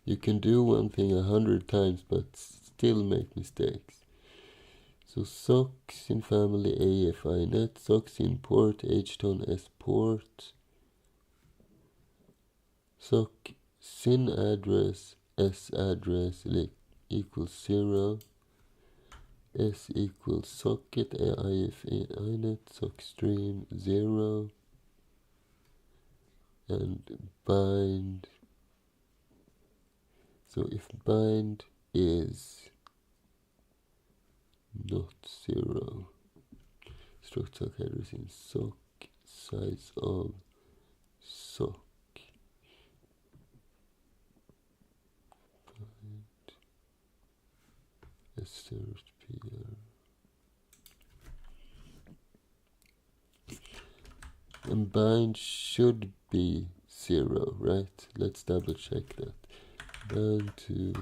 You can do one thing 100 times but still make mistakes. So socks in family AFINet, socks in port htone s port, sock sin address s address equals 0, s equals socket inet sock stream 0, and bind. So if bind is not 0, struct sock headers in sock size of sock. Assert PR. And bind should be 0, right? Let's double check that. Bind to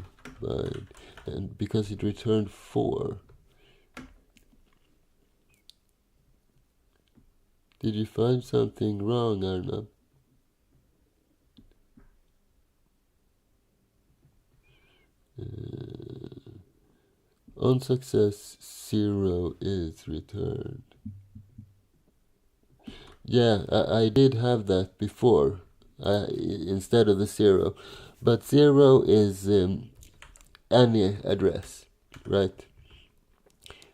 bind. And because it returned 4. Did you find something wrong, Arnab? On success, 0 is returned. Yeah, I did have that before, instead of the 0. But 0 is any address, right?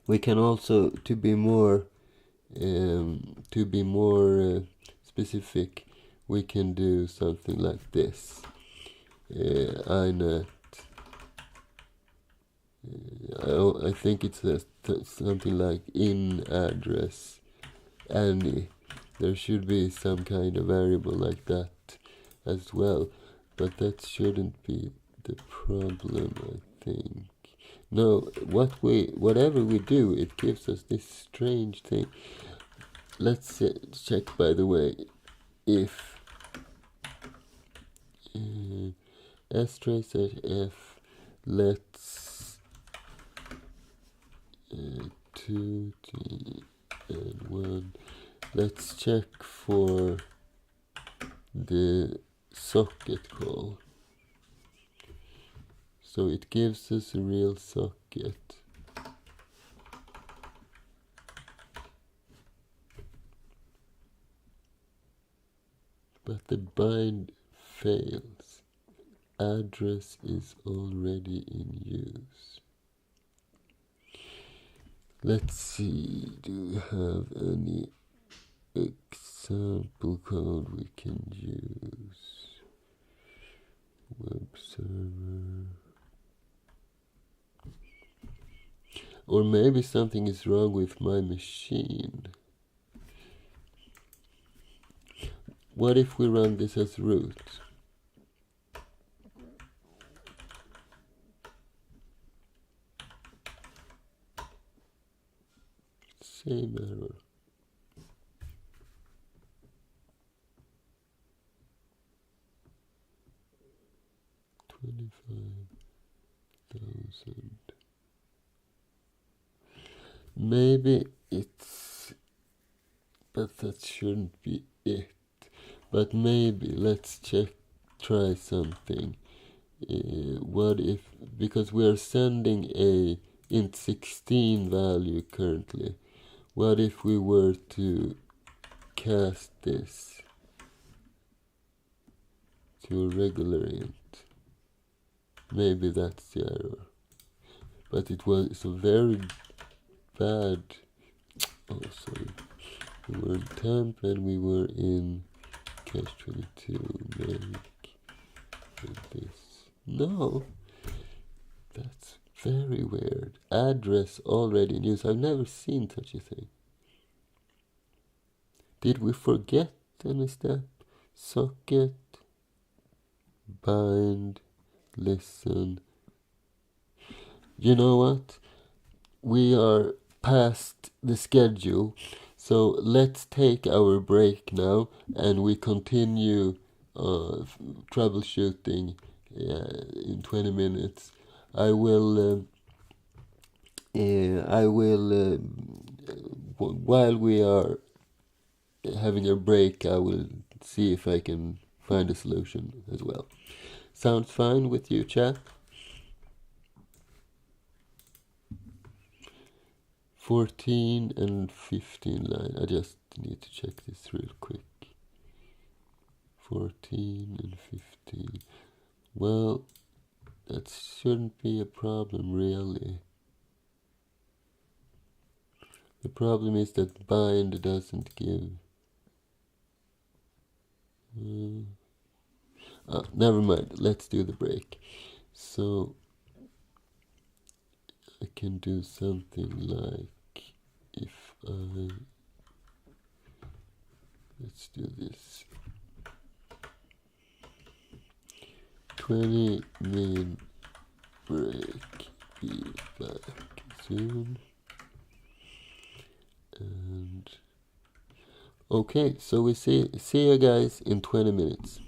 We can also, to be more specific, we can do something like this. inet. I think it says something like in address any. There should be some kind of variable like that as well, but that shouldn't be the problem, I think. No, whatever we do, it gives us this strange thing. Let's check, by the way, if s-f let's 2 t and 1. Let's check for the socket call. So it gives us a real socket. But the bind fails. Address is already in use. Let's see, do we have any example code we can use? Web server. Or maybe something is wrong with my machine. What if we run this as root? Same error. $25,000. Maybe it's, but that shouldn't be it. But maybe let's try something. What if, because we are sending a int16 value currently, what if we were to cast this to a regular int? Maybe that's the error. But it was a very bad. Oh, sorry. We were in temp and we were in cache 22. Make this. No, that's very weird. Address already in use. I've never seen such a thing. Did we forget any step? Socket, bind, listen. You know what? We are past the schedule, so let's take our break now and we continue troubleshooting in 20 minutes. I will while we are having a break, I will see if I can find a solution as well. Sounds fine with you, chat? 14 and 15 line. I just need to check this real quick. 14 and 15. Well, that shouldn't be a problem, really. The problem is that bind doesn't give... never mind, let's do the break. So I can do something like, if I... let's do this. 20 min break, be back soon. And okay, so we see you guys in 20 minutes.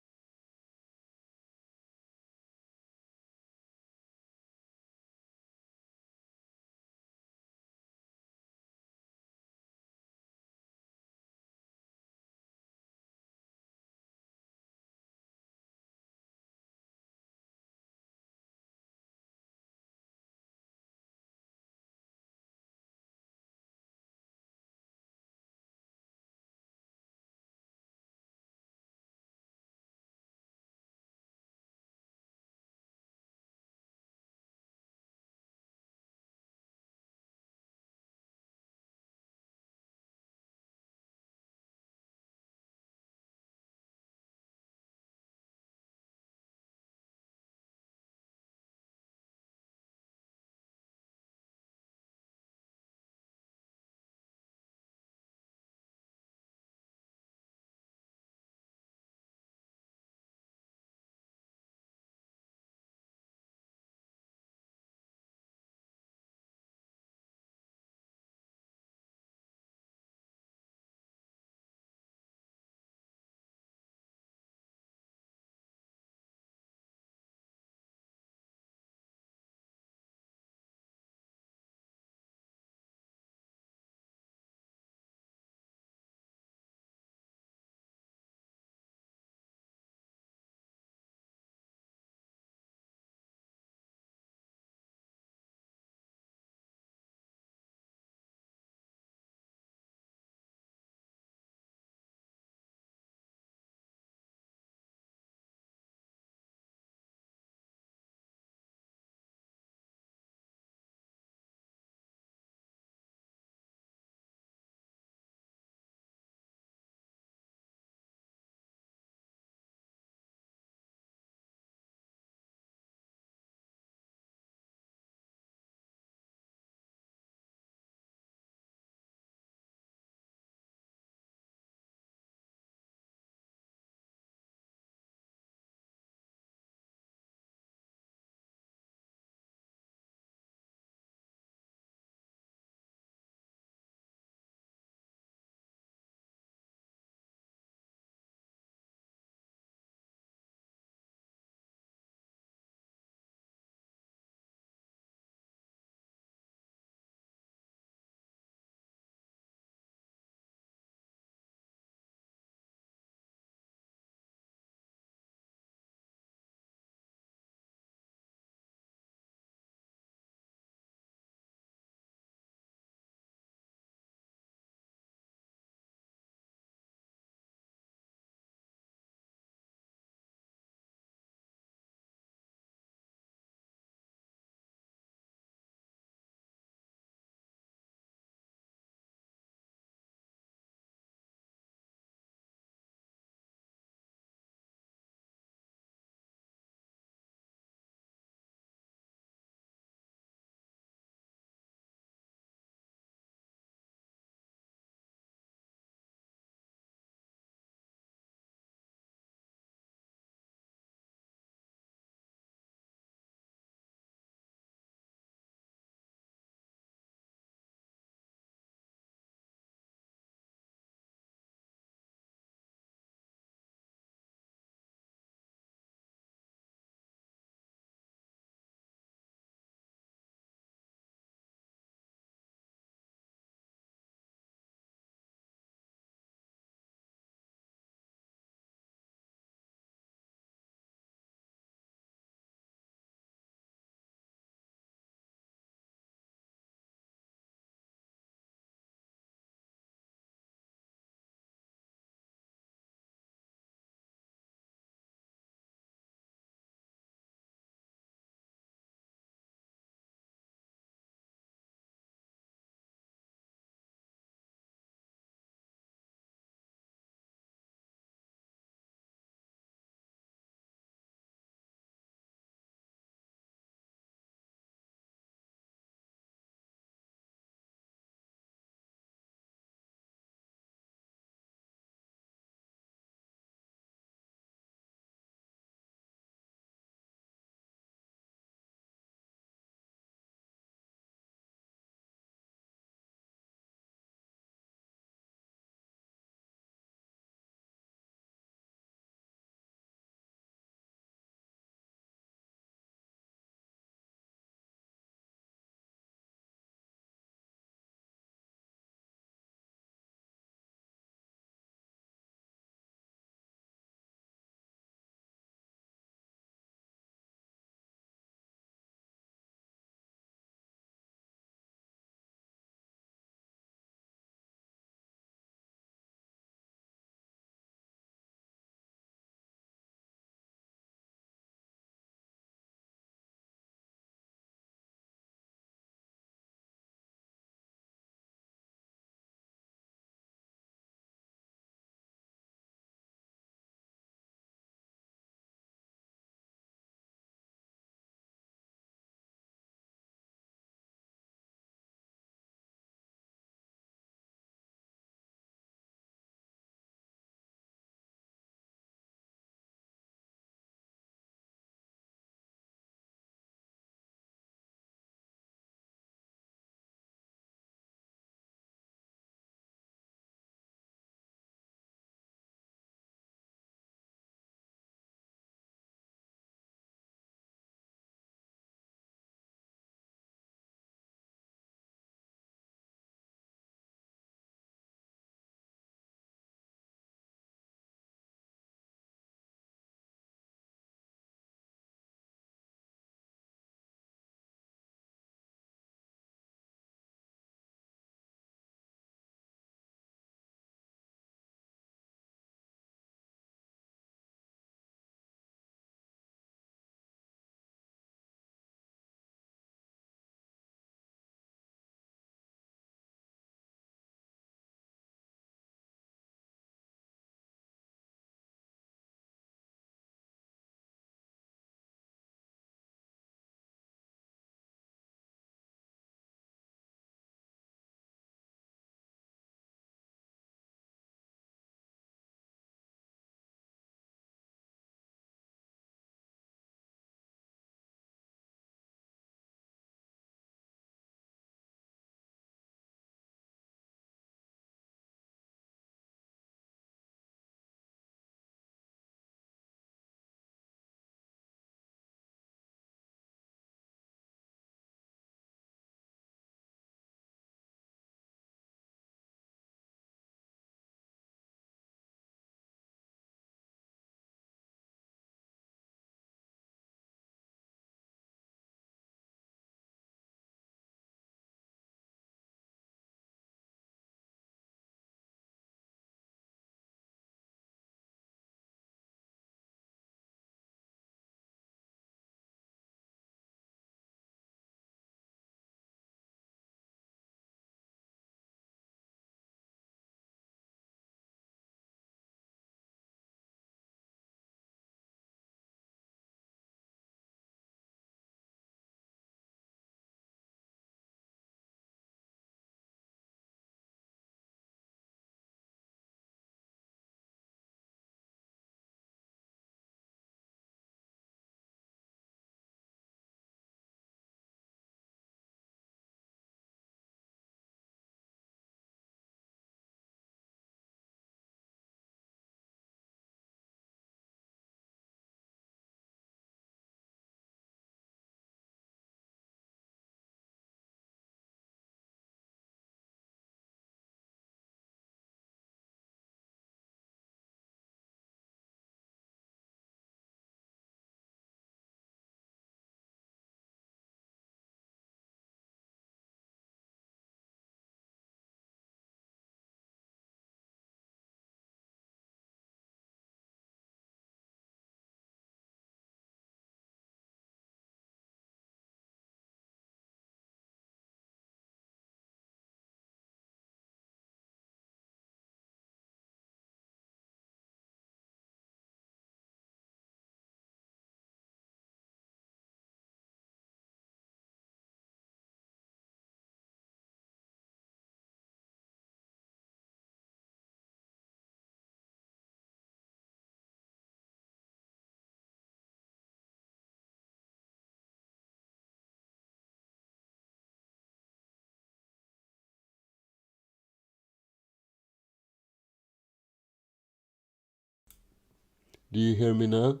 Do you hear me now?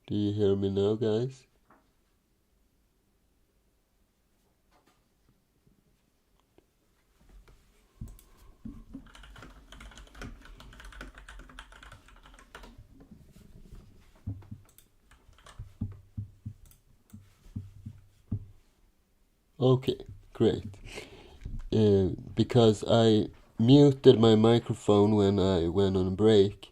Do you hear me now, guys? Okay, great. Because I muted my microphone when I went on a break,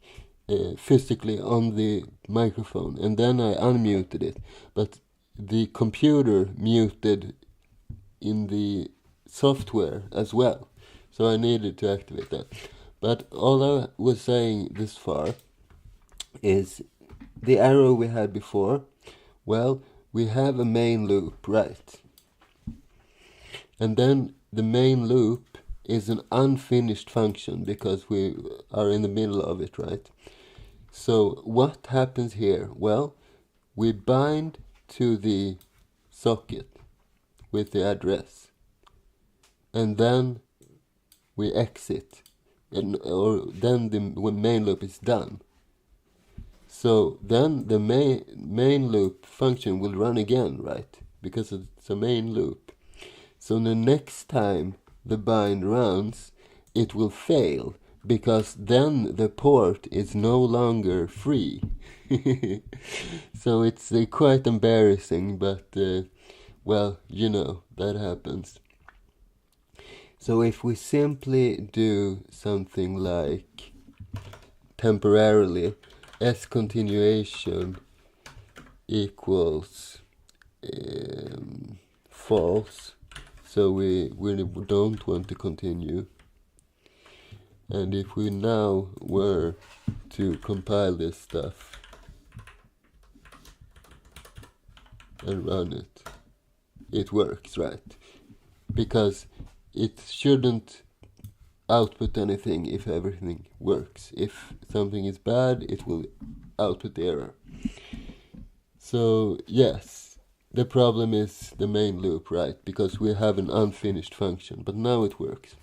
physically on the microphone, and then I unmuted it. But the computer muted in the software as well, so I needed to activate that. But all I was saying this far is the arrow we had before. Well, we have a main loop, right? And then the main loop is an unfinished function because we are in the middle of it, right? So what happens here? Well, we bind to the socket with the address, and then we exit, or then the main loop is done. So then the main loop function will run again, right? Because it's a main loop. So the next time the bind runs, it will fail, because then the port is no longer free. So it's quite embarrassing, but well, you know, that happens. So if we simply do something like temporarily s continuation equals false, so we don't want to continue. And if we now were to compile this stuff and run it, it works, right? Because it shouldn't output anything if everything works. If something is bad, it will output the error. So yes, the problem is the main loop, right? Because we have an unfinished function, but now it works.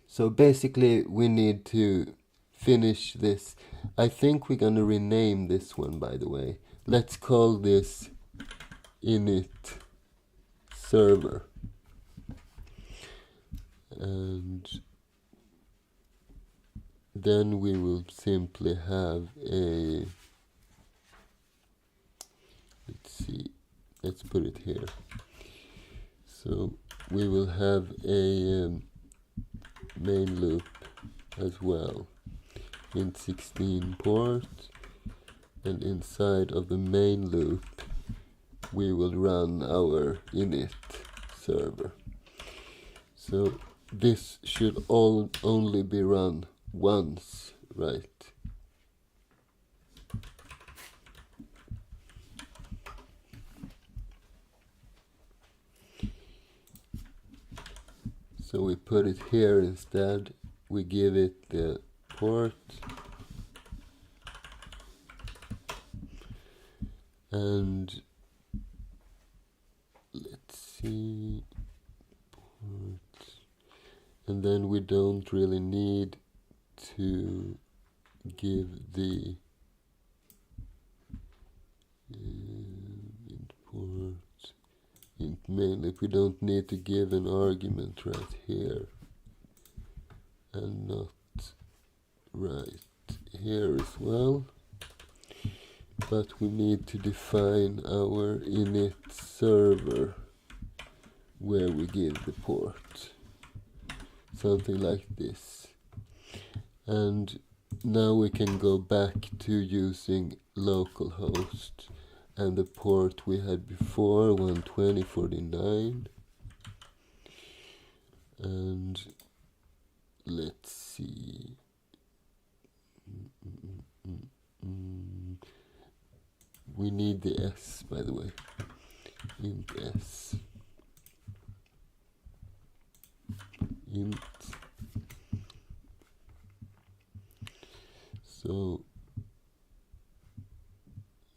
So basically we need to finish this. I think we're gonna rename this one, by the way. Let's call this init server. And then we will simply have a, let's put it here. So we will have a main loop as well, int 16 port, and inside of the main loop we will run our init server. So this should only be run once, right? So we put it here instead. We give it the port, and let's see, port, and then we don't really need to give the int port, int main. If we don't need to give an argument right here, and not right here as well, but we need to define our init server where we give the port, something like this. And now we can go back to using localhost and the port we had before, 120.49. And let's see. We need the s, by the way. Int s. Int. So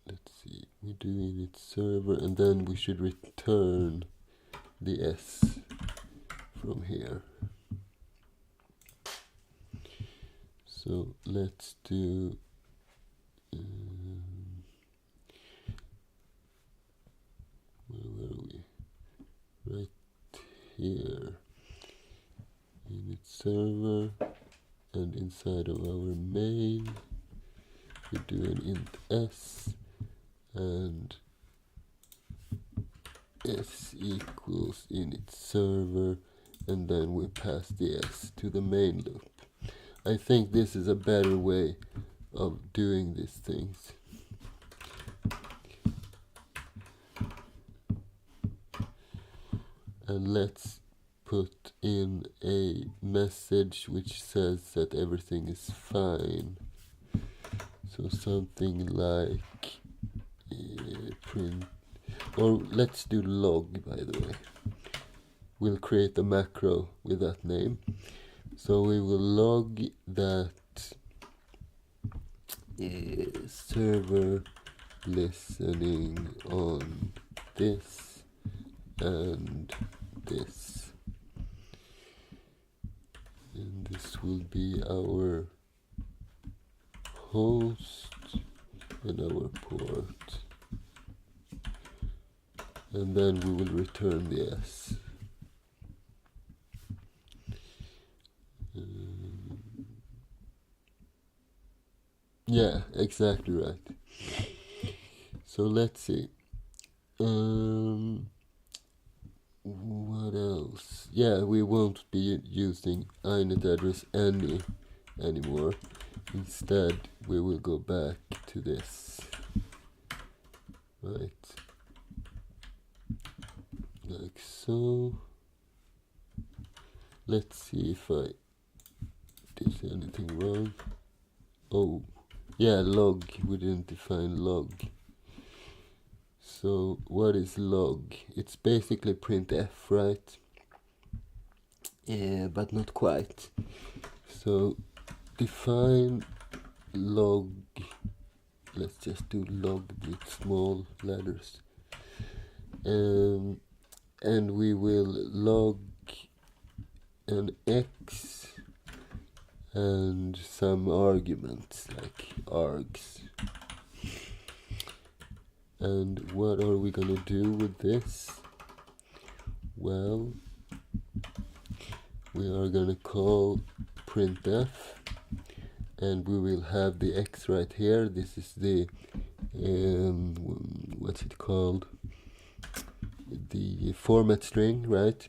let's see. We do init server, and then we should return the s from here. So let's do where were we? Right here. Init server, and inside of our main we do an int s, and s equals init server, and then we pass the s to the main loop. I think this is a better way of doing these things. And let's put in a message which says that everything is fine. So something like print, or let's do log, by the way. We'll create a macro with that name. So we will log that server listening on this and this. And this will be our host and our port. And then we will return the S. Yeah, exactly right. So let's see. What else? Yeah, we won't be using init address anymore. Instead, we will go back to this. Right. Like so. Let's see if I did anything wrong. Oh, yeah, log. We didn't define log. So what is log? It's basically printf, right? Yeah, but not quite. So define log. Let's just do log with small letters. And we will log an x and some arguments like args. And what are we gonna do with this? Well, we are gonna call printf, and we will have the x right here. This is the what's it called? The format string, right?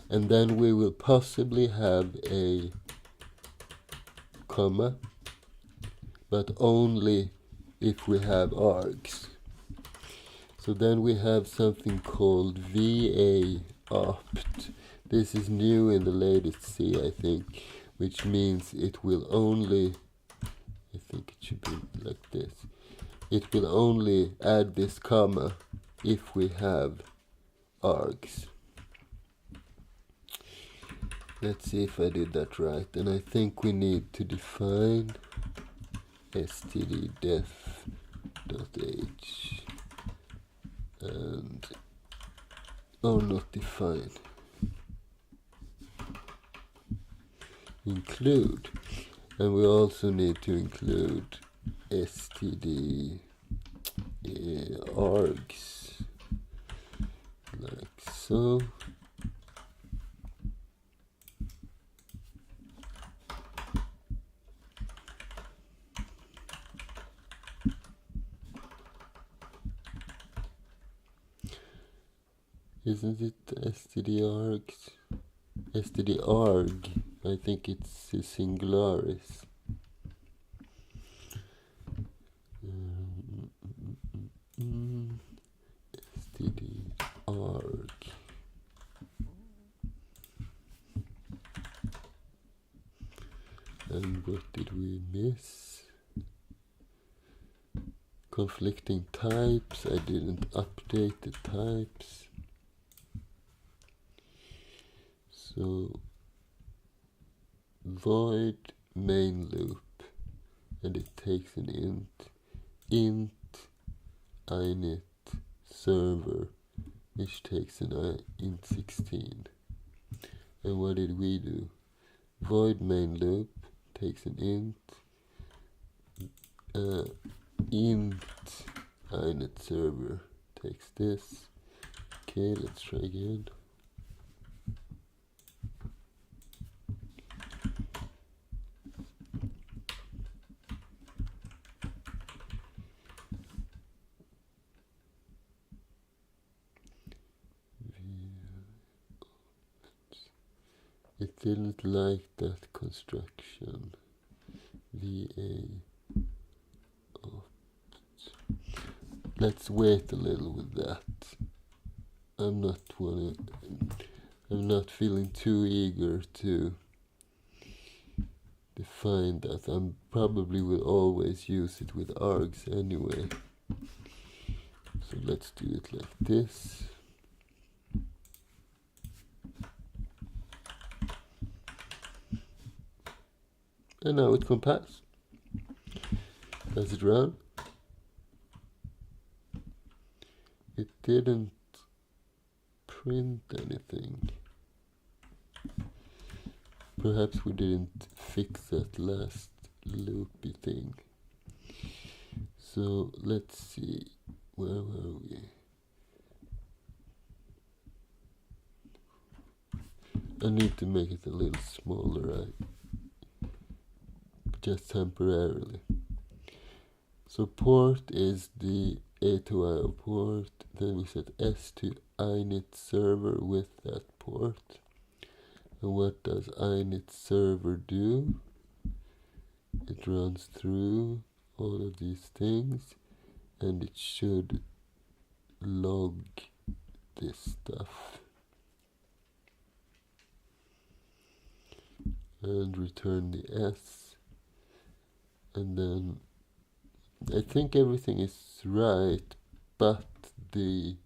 And then we will possibly have a comma, but only if we have args. So then we have something called va opt. This is new in the latest C, I think, which means it will only, I think it should be like this, it will only add this comma if we have args. Let's see if I did that right. And I think we need to define stdef.h and not define, include, and we also need to include std args like so. Isn't it stdargs? stdarg, I think it's singularis. stdarg. And what did we miss? Conflicting types. I didn't update the types. So void main loop, and it takes an int init server, which takes an int 16. And what did we do? Void main loop takes an int inet server takes this. Okay, let's try again. It didn't like that construction. VA. Let's wait a little with that. I'm not feeling too eager to define that. I probably will always use it with args anyway. So let's do it like this. And now it compiles. Does it run? It didn't print anything. Perhaps we didn't fix that last loopy thing. So let's see, where were we? I need to make it a little smaller, just temporarily. So port is the A2I port, then we set S to init server with that port. And what does init server do? It runs through all of these things and it should log this stuff and return the S. And then I think everything is right, but it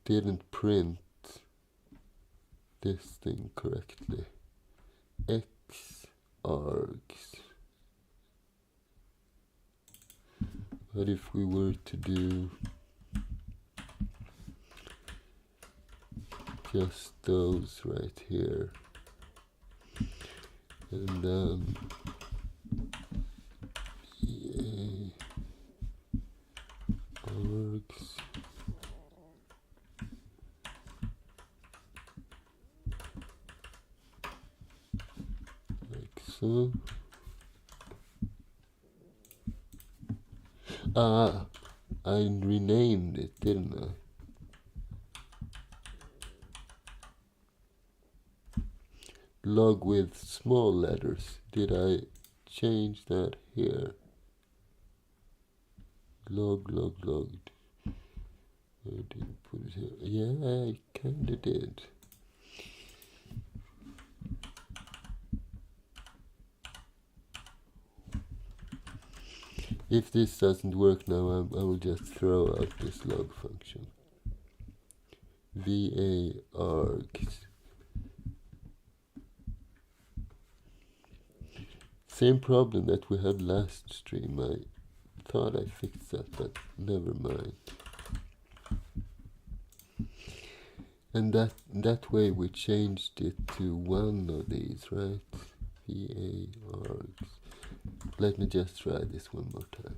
didn't print this thing correctly. X args. What if we were to do just those right here, and then args like so. I renamed it, didn't I? Log with small letters. Did I change that here? Log. I didn't put it here. Yeah, I kinda did. If this doesn't work now, I will just throw out this log function. VA args. Same problem that we had last stream. I thought I fixed that, but never mind. And that way we changed it to one of these, right? VA args. Let me just try this one more time.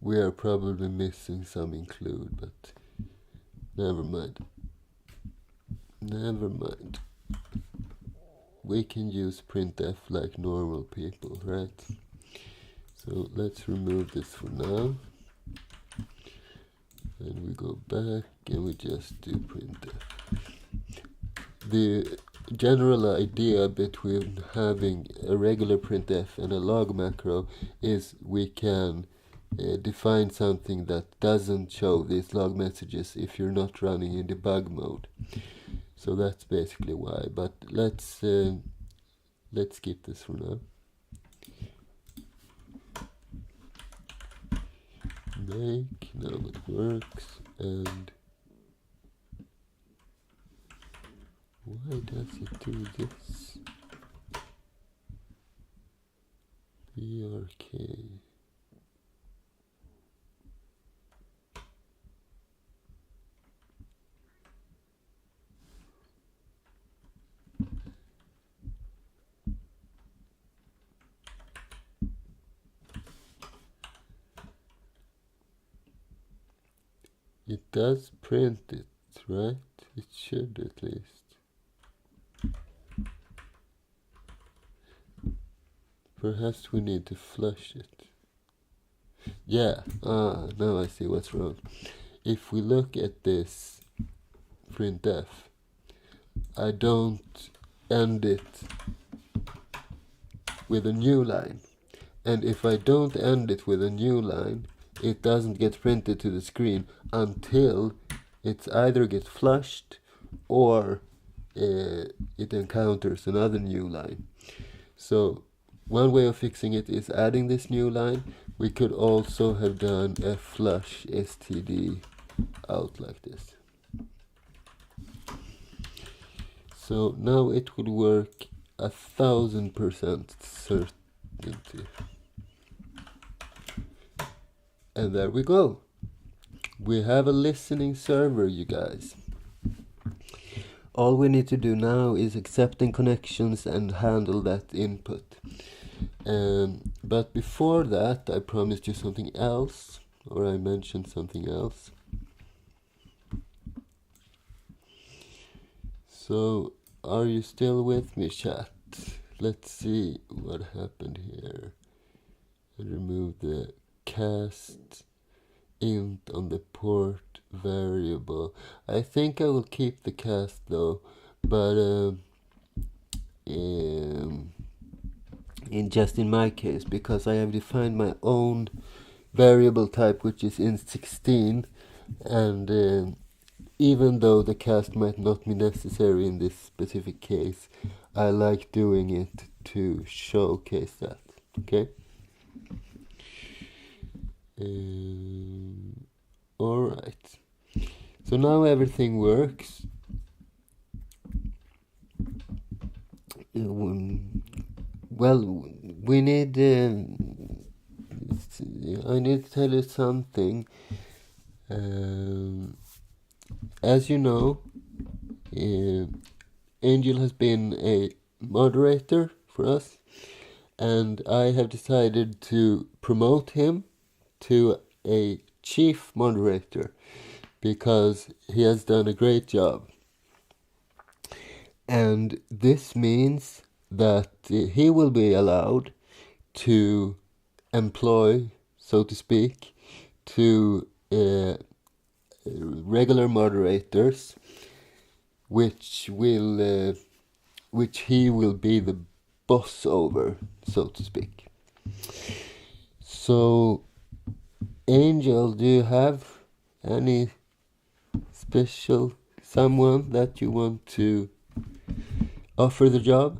We are probably missing some include, but never mind. Never mind. We can use printf like normal people, right? So let's remove this for now. And we go back and we just do printf. The general idea between having a regular printf and a log macro is we can define something that doesn't show these log messages if you're not running in debug mode. So that's basically why. But let's skip this for now. Make, now it works, and why does it do this? BRK. It does print it, right? It should at least. Perhaps we need to flush it. Yeah, now I see what's wrong. If we look at this printf, I don't end it with a new line. And if I don't end it with a new line, it doesn't get printed to the screen until it either gets flushed or it encounters another new line. So one way of fixing it is adding this new line. We could also have done a flush std out like this. So now it would work 1000% certainty. And there we go. We have a listening server, you guys. All we need to do now is accepting connections and handle that input. But before that, I promised you something else, or I mentioned something else. So, are you still with me, chat? Let's see what happened here. I removed the cast int on the port variable. I think I will keep the cast though, but in my case, because I have defined my own variable type, which is int16, and even though the cast might not be necessary in this specific case, I like doing it to showcase that. Okay. Alright. So now everything works. Well, we need. I need to tell you something. As you know, Angel has been a moderator for us, and I have decided to promote him to a chief moderator because he has done a great job. And this means that he will be allowed to employ, so to speak, to regular moderators, which he will be the boss over, so to speak. So, Angel, do you have any special someone that you want to offer the job?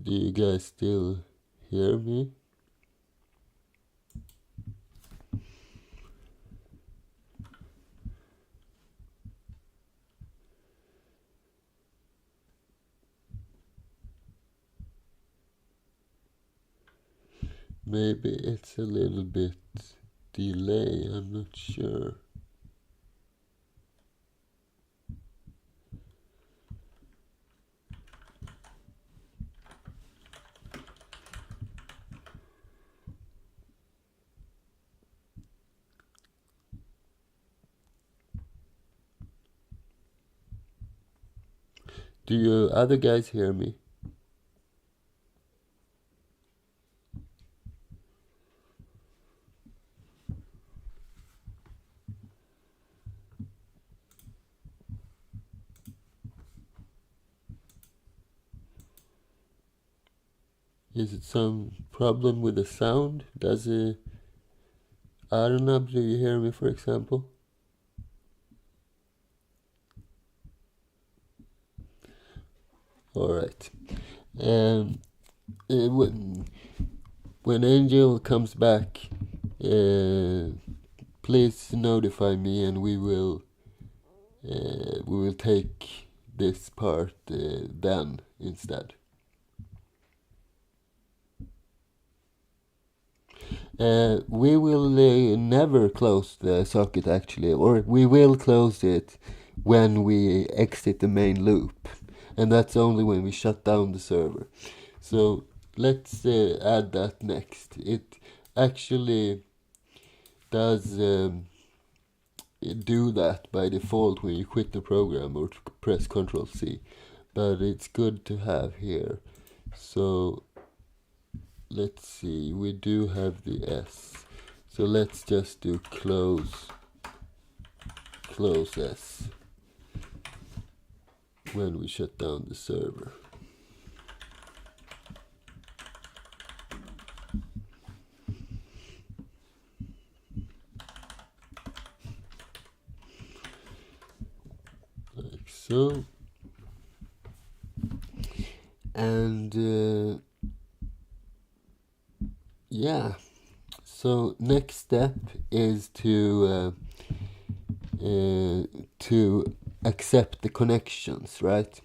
Do you guys still hear me? Maybe it's a little bit delay, I'm not sure. Do you other guys hear me? Is it some problem with the sound? Does it... I don't know, do you hear me, for example? Alright. When Angel comes back, please notify me and we will take this part then instead. We will never close the socket actually, or we will close it when we exit the main loop, and that's only when we shut down the server. So let's add that next. It actually does do that by default when you quit the program or press Ctrl C, but it's good to have here. So let's see, we do have the S, so let's just do close S when we shut down the server. Like so. And yeah, so next step is to accept the connections, right?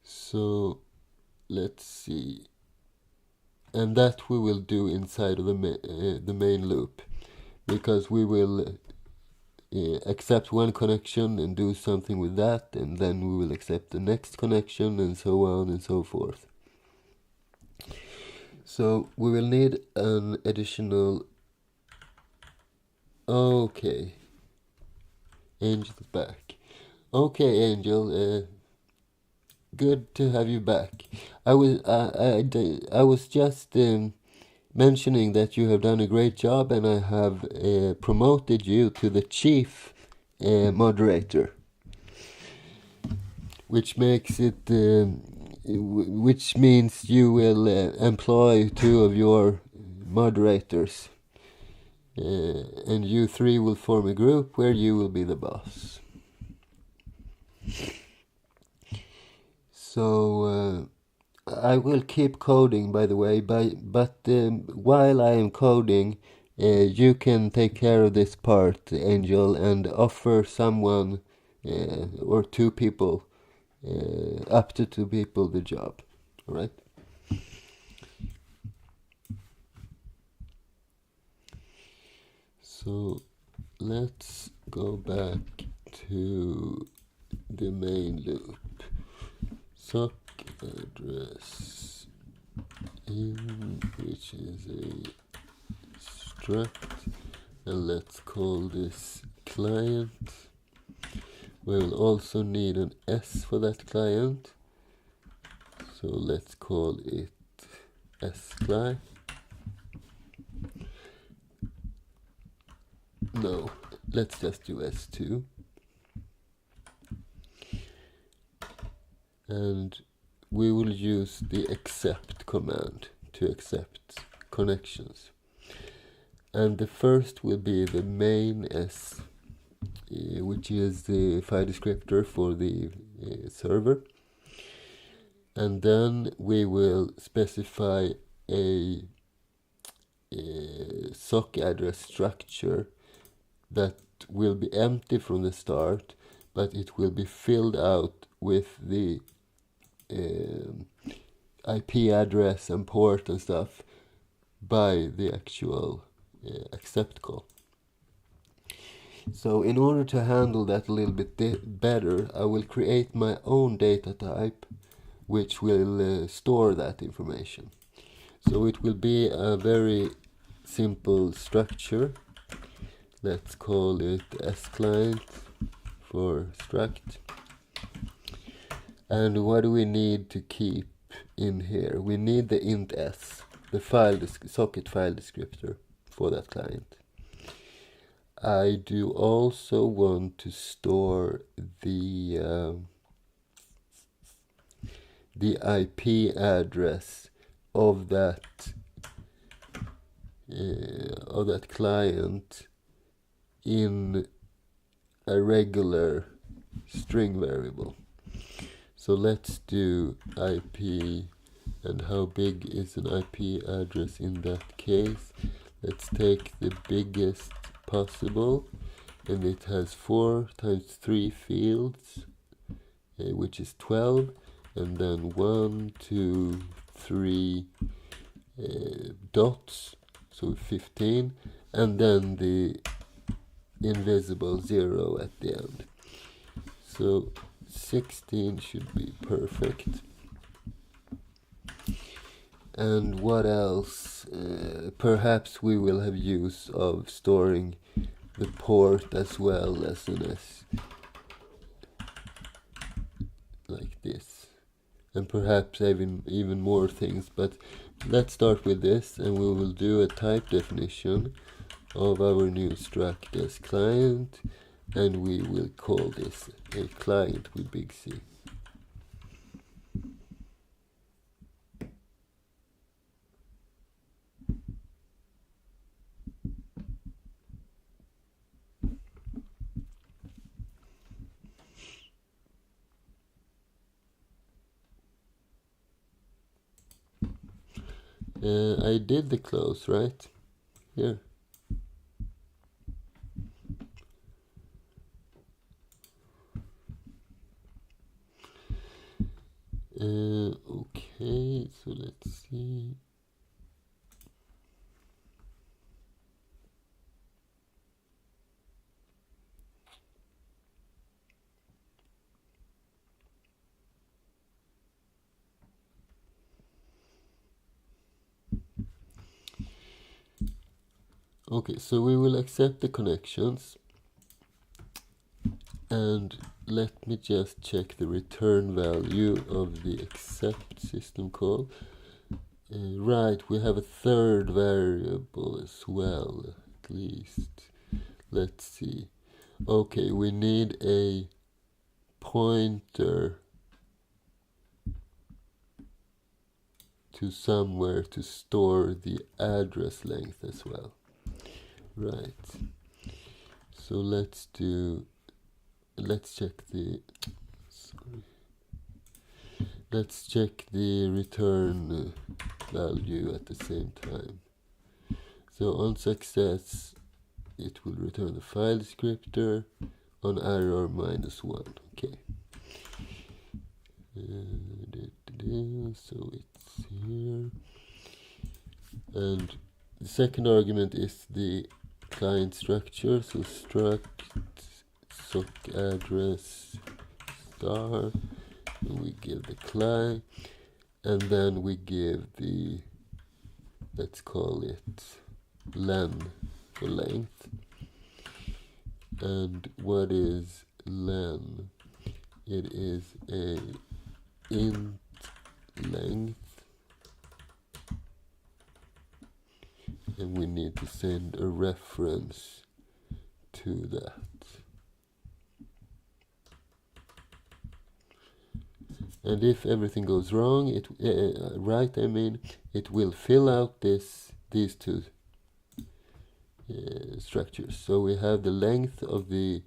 So let's see, and that we will do inside of the main loop, because we will accept one connection and do something with that, and then we will accept the next connection, and so on and so forth. So we will need an additional... Okay, Angel's back. Okay, Angel, good to have you back. I was just mentioning that you have done a great job, and I have promoted you to the chief moderator, which makes it which means you will employ 2 of your moderators, and you 3 will form a group where you will be the boss. So I will keep coding, by the way, but while I am coding, you can take care of this part, Angel, and offer someone or 2 people, up to 2 people, the job. All right? So let's go back to the main loop. Sock address in, which is a struct, and let's call this client. We'll also need an S for that client, so let's call it scli. No, let's just do S2. And we will use the accept command to accept connections. And the first will be the main S, which is the file descriptor for the server. And then we will specify a sock address structure that will be empty from the start, but it will be filled out with the IP address and port and stuff by the actual accept call. So in order to handle that a little bit better, I will create my own data type which will store that information. So it will be a very simple structure. Let's call it sclient for struct. And what do we need to keep in here? We need the int s, the socket file descriptor for that client. I do also want to store the IP address of that client in a regular string variable. So let's do IP, and how big is an IP address in that case? Let's take the biggest possible, and it has 4 times 3 fields, which is 12, and then 1, 2, 3 dots, so 15, and then the invisible 0 at the end. So 16 should be perfect. And what else? Perhaps we will have use of storing the port as well as an S, like this, and perhaps even more things. But let's start with this, and we will do a type definition of our new struct as client, and we will call this a client with big C. I did the close, right? Here. Okay, so let's see. Okay, so we will accept the connections, and let me just check the return value of the accept system call. Right, we have a third variable as well, at least. Let's see. Okay, we need a pointer to somewhere to store the address length as well. Right. So let's check the return value at the same time. So on success, it will return the file descriptor. On error, -1. Okay. So it's here. And the second argument is the client structure. So struct sock address star, and we give the client, and then we give the, let's call it len for length. And what is len? It is a int length, and we need to send a reference to that. And if everything goes wrong, it will fill out these two structures. So we have the length of the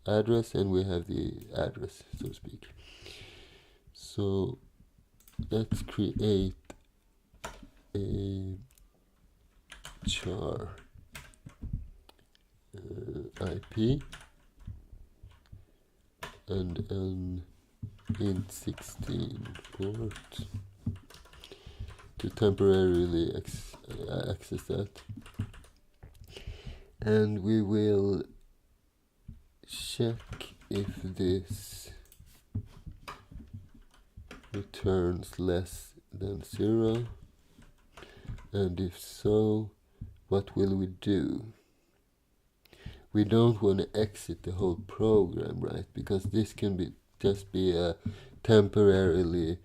address, and we have the address, so to speak. So let's create a char IP and an int 16 port to temporarily access that, and we will check if this returns less than 0, and if so, what will we do? We don't want to exit the whole program, right? Because this can just be a temporarily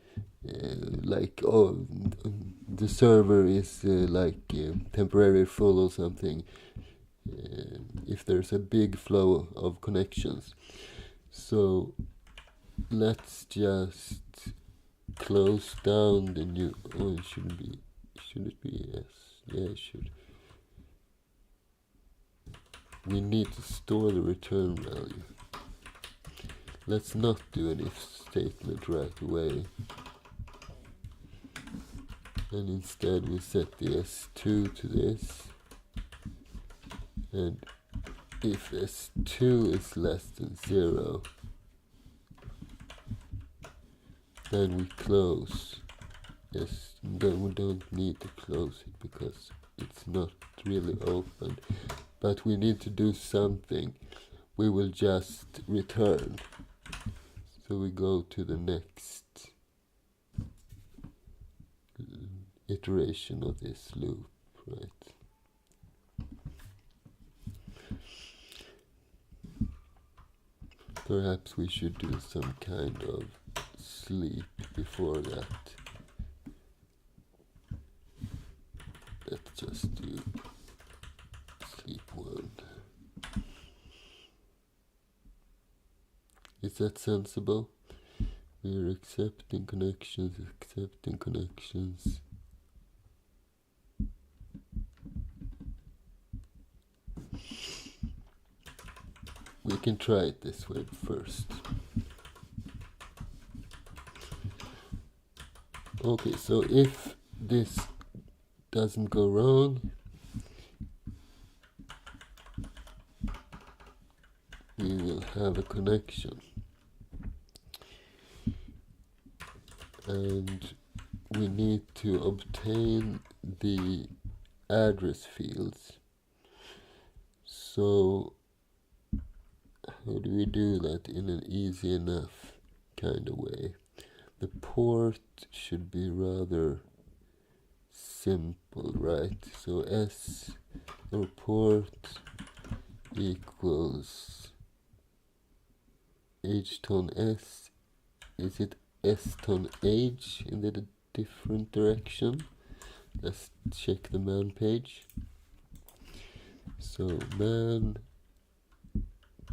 the server is temporarily full or something, if there's a big flow of connections. So let's just close down the new, should it be yes? Yeah, it should. We need to store the return value. Let's not do an if statement right away, and instead we set the S2 to this, and if S2 is less than 0, then we close. Yes, then we don't need to close it because it's not really open, but we need to do something. We will just return. So we go to the next iteration of this loop, right? Perhaps we should do some kind of sleep before that. Let's just do sleep 1. Is that sensible? We're accepting connections, accepting connections. We can try it this way first. Okay, so if this doesn't go wrong, we will have a connection. And we need to obtain the address fields. So how do we do that in an easy enough kind of way? The port should be rather simple, right? So S or port equals hton S. Is it S-ton H in the different direction? Let's check the man page. So man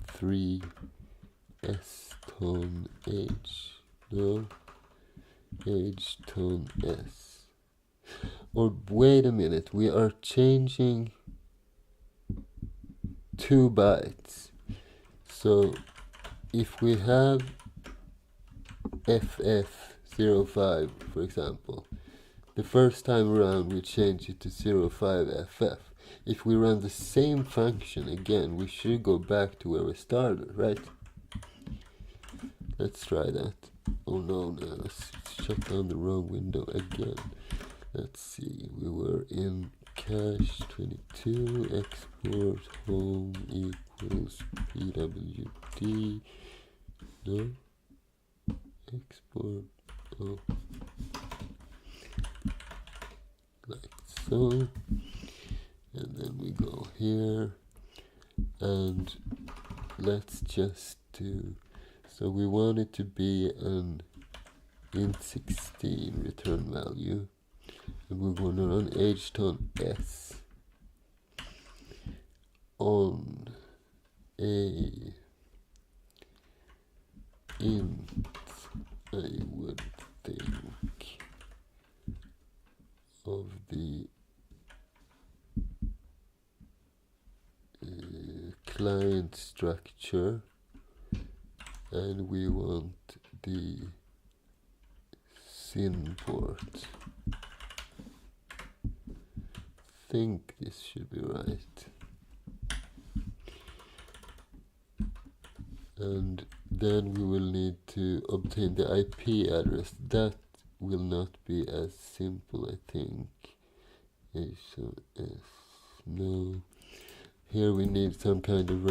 3 S-ton H. No, H-ton S. Or wait a minute, we are changing 2 bytes. So if we have FF05, for example, the first time around we change it to 05FF. If we run the same function again, we should go back to where we started, right? Let's try that. Oh no, let's shut down the wrong window again. Let's see, we were in cache 22, export home equals pwd. No? Export, oh, like so, and then we go here, and let's just do, so we want it to be an int16 return value, and we're going to run hton S on a int, I would think, of the client structure, and we want the SYN port. Think this should be right. And then we will need to obtain the IP address. That will not be as simple, I think. No. Here we need some kind of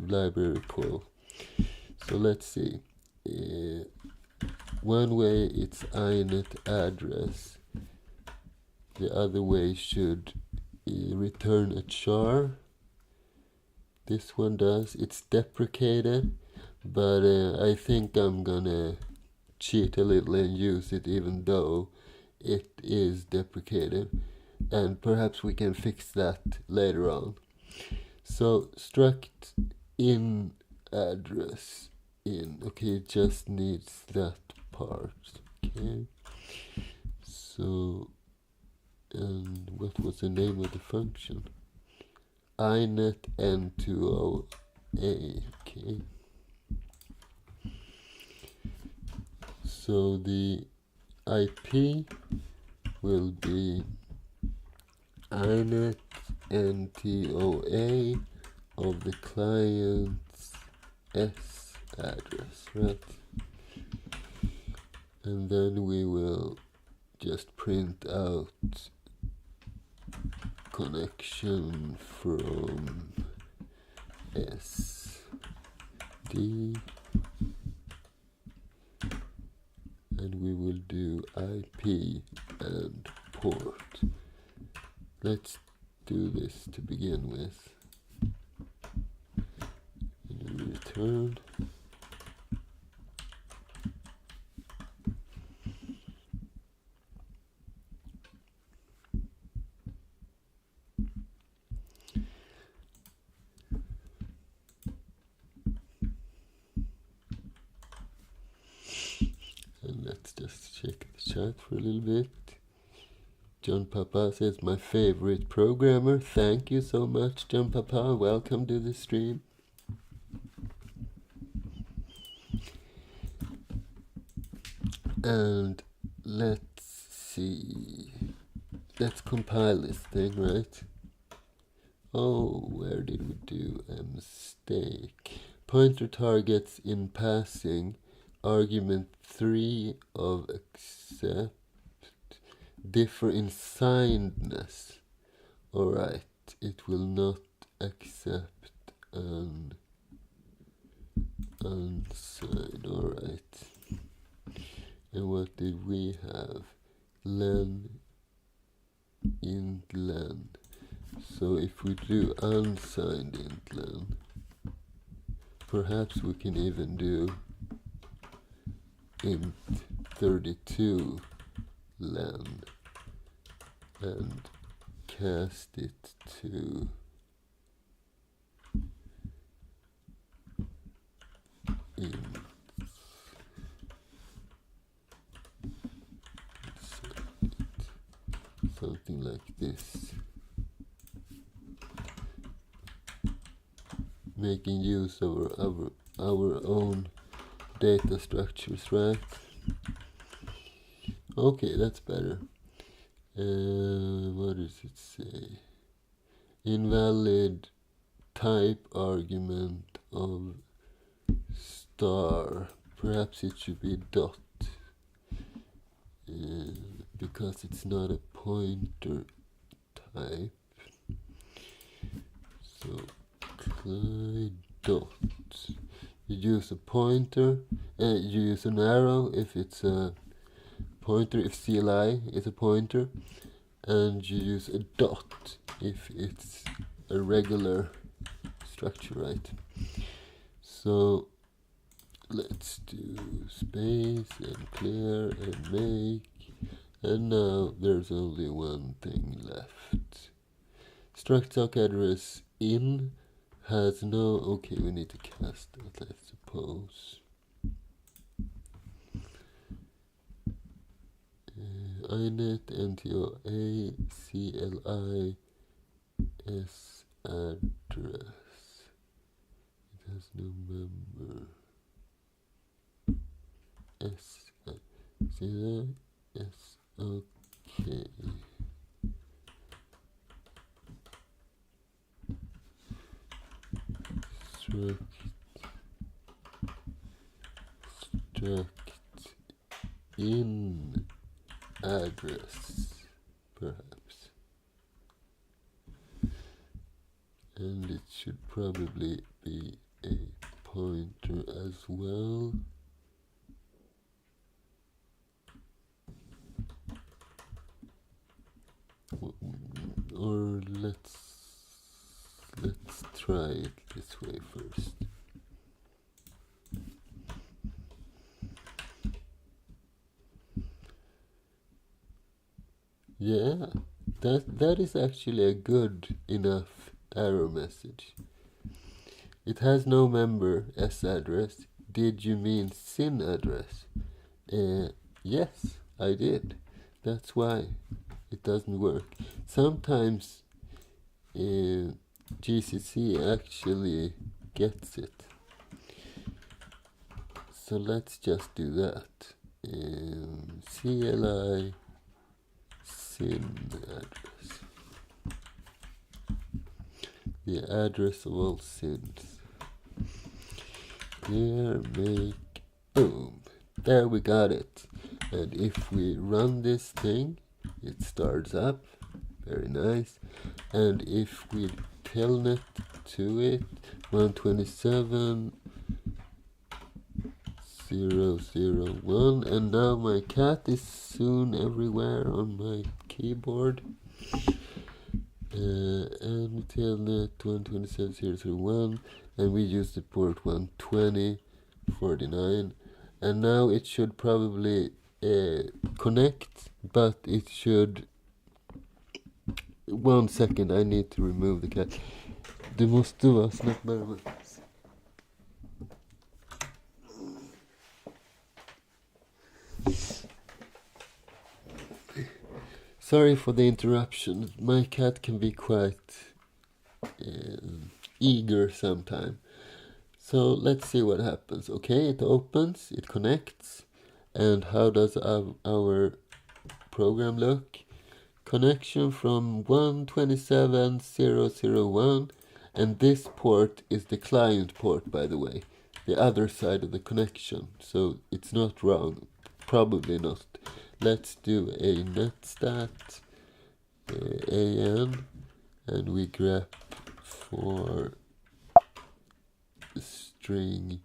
library call. So let's see. One way it's inet address. The other way should return a char. This one does. It's deprecated. But I think I'm gonna cheat a little and use it even though it is deprecated, and perhaps we can fix that later on. So struct in address in, okay, it just needs that part, okay. So, and what was the name of the function? inet n20a, okay. So the IP will be inet ntoa of the client's S address, right? And then we will just print out connection from SD, and we will do IP and port. Let's do this to begin with. And we return. And let's just check the chat for a little bit. John Papa says, my favorite programmer. Thank you so much, John Papa. Welcome to the stream. And let's see. Let's compile this thing, right? Oh, where did we do a mistake? Pointer targets in passing argument 3 of accept differ in signedness. Alright, it will not accept an unsigned. Alright. And what did we have? Len, int len. So if we do unsigned int len, perhaps we can even do int 32 len and cast it to int something like this, making use of our own data structures, right? Okay, that's better. What does it say? Invalid type argument of star. Perhaps it should be dot, because it's not a pointer type. So try dot. You use a pointer, you use an arrow if it's a pointer, if CLI is a pointer, and you use a dot if it's a regular structure, right? So let's do space and clear and make, and now there's only one thing left. Struct sock address in has no, okay, we need to cast that, I suppose. inet ntoa CLI s address. It has no member. S, see that? S, okay. Struct in address, perhaps, and it should probably be a pointer as well. Or let's try it this way first. Yeah, that is actually a good enough error message. It has no member S address. Did you mean SYN address? Yes, I did. That's why it doesn't work. Sometimes GCC actually gets it. So let's just do that. CLI SYN address. The address of all SYNs. Clear, make, boom. There we got it. And if we run this thing, it starts up. Very nice. And if we telnet to it, 127.0.0.1, and now my cat is soon everywhere on my keyboard. And telnet 127.0.0.1, and we use the port 120.49, and now it should probably connect, but it should... 1 second, I need to remove the cat. Du måste vara snabbare med. Sorry for the interruption. My cat can be quite eager sometime. So let's see what happens. Okay, it opens, it connects. And how does our program look? Connection from 127.0.0.1, and this port is the client port, by the way, the other side of the connection, so it's not wrong, probably not. Let's do a netstat an, and we grep for string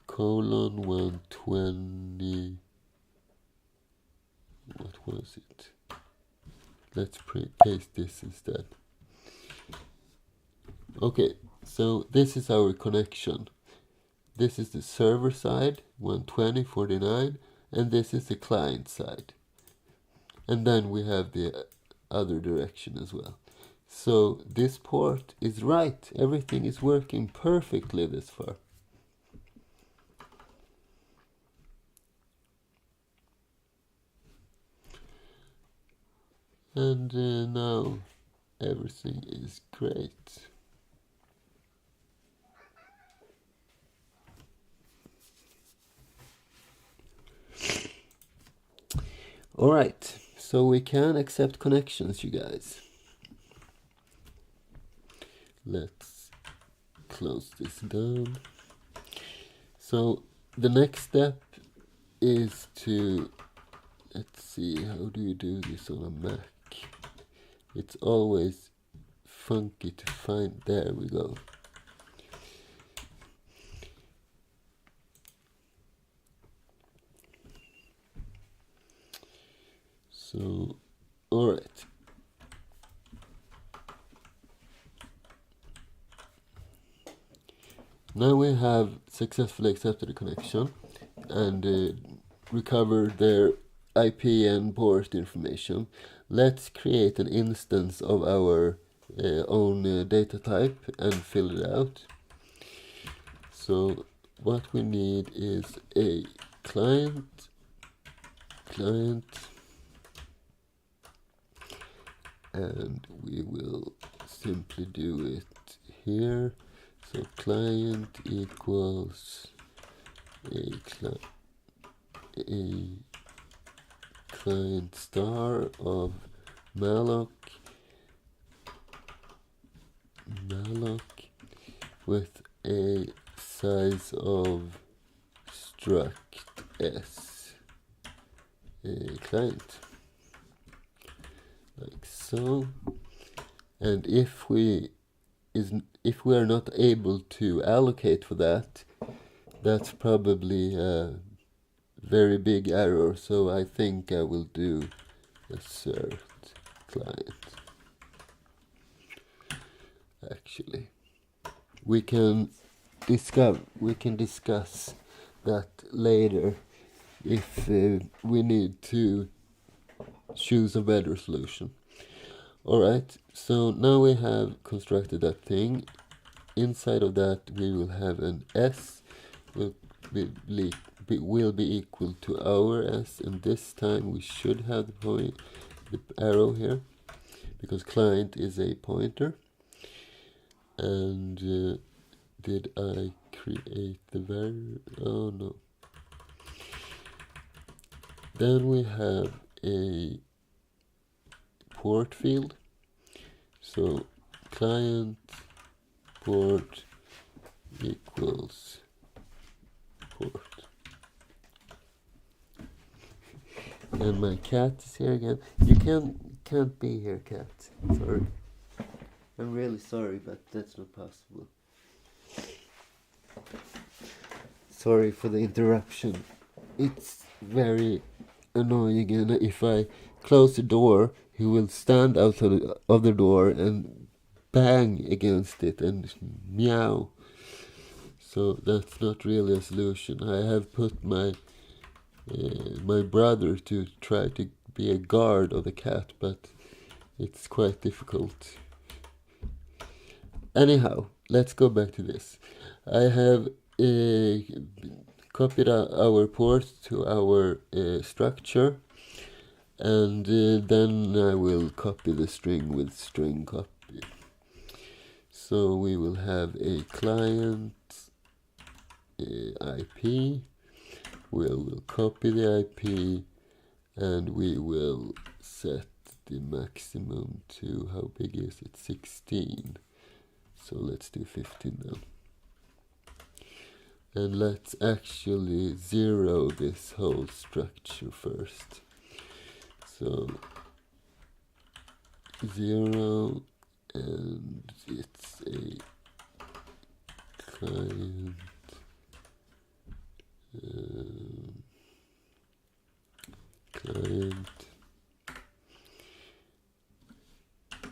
colon 120. What was it? Let's paste this instead. Okay, so this is our connection. This is the server side, 120.49, and this is the client side. And then we have the other direction as well. So this port is right. Everything is working perfectly this far. And now everything is great. Alright, so we can accept connections, you guys. Let's close this down. So the next step is to, let's see, how do you do this on a Mac? It's always funky to find. There we go. So, all right. Now we have successfully accepted the connection and recovered their IP and port information. Let's create an instance of our own data type and fill it out. So what we need is a client, and we will simply do it here. So client equals a client star of malloc with a size of struct s, a client, like so. And if we are not able to allocate for that, that's probably a very big error, so I think I will do assert client. Actually, we can discuss that later if we need to choose a better solution. Alright, so now we have constructed that thing. Inside of that we will have an s will be equal to our s, and this time we should have the arrow here because client is a pointer. And did I create the variable? Oh no. Then we have a port field. So client port equals port. And my cat is here again. You can't be here, cat. Sorry. I'm really sorry, but that's not possible. Sorry for the interruption. It's very annoying, and if I close the door, he will stand out of the door and bang against it and meow. So that's not really a solution. I have put my brother to try to be a guard of the cat, but it's quite difficult. Anyhow, let's go back to this. I have copied our ports to our structure, and then I will copy the string with string copy. So we will have a client IP. We will copy the IP, and we will set the maximum to, how big is it? 16. So let's do 15 now. And let's actually zero this whole structure first. So 0, and it's a client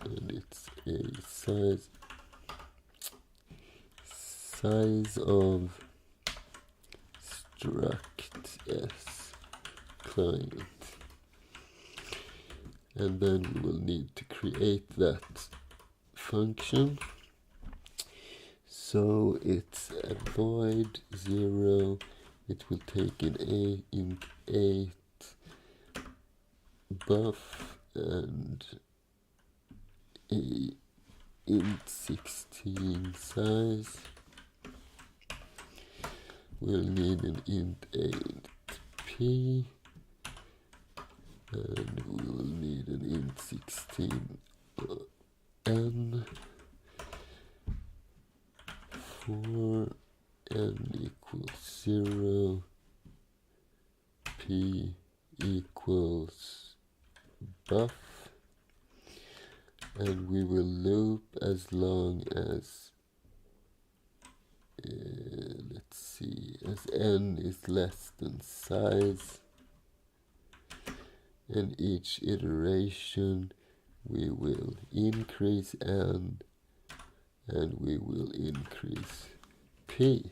and it's a size of struct s client, and then we will need to create that function. So it's a void 0. It will take in a int 8 buff and a int 16 size. We'll need an int 8 p, and we will need an int 16 n for n equals 0, p equals buff, and we will loop as long as let's see, as n is less than size, and each iteration we will increase n, and we will increase p,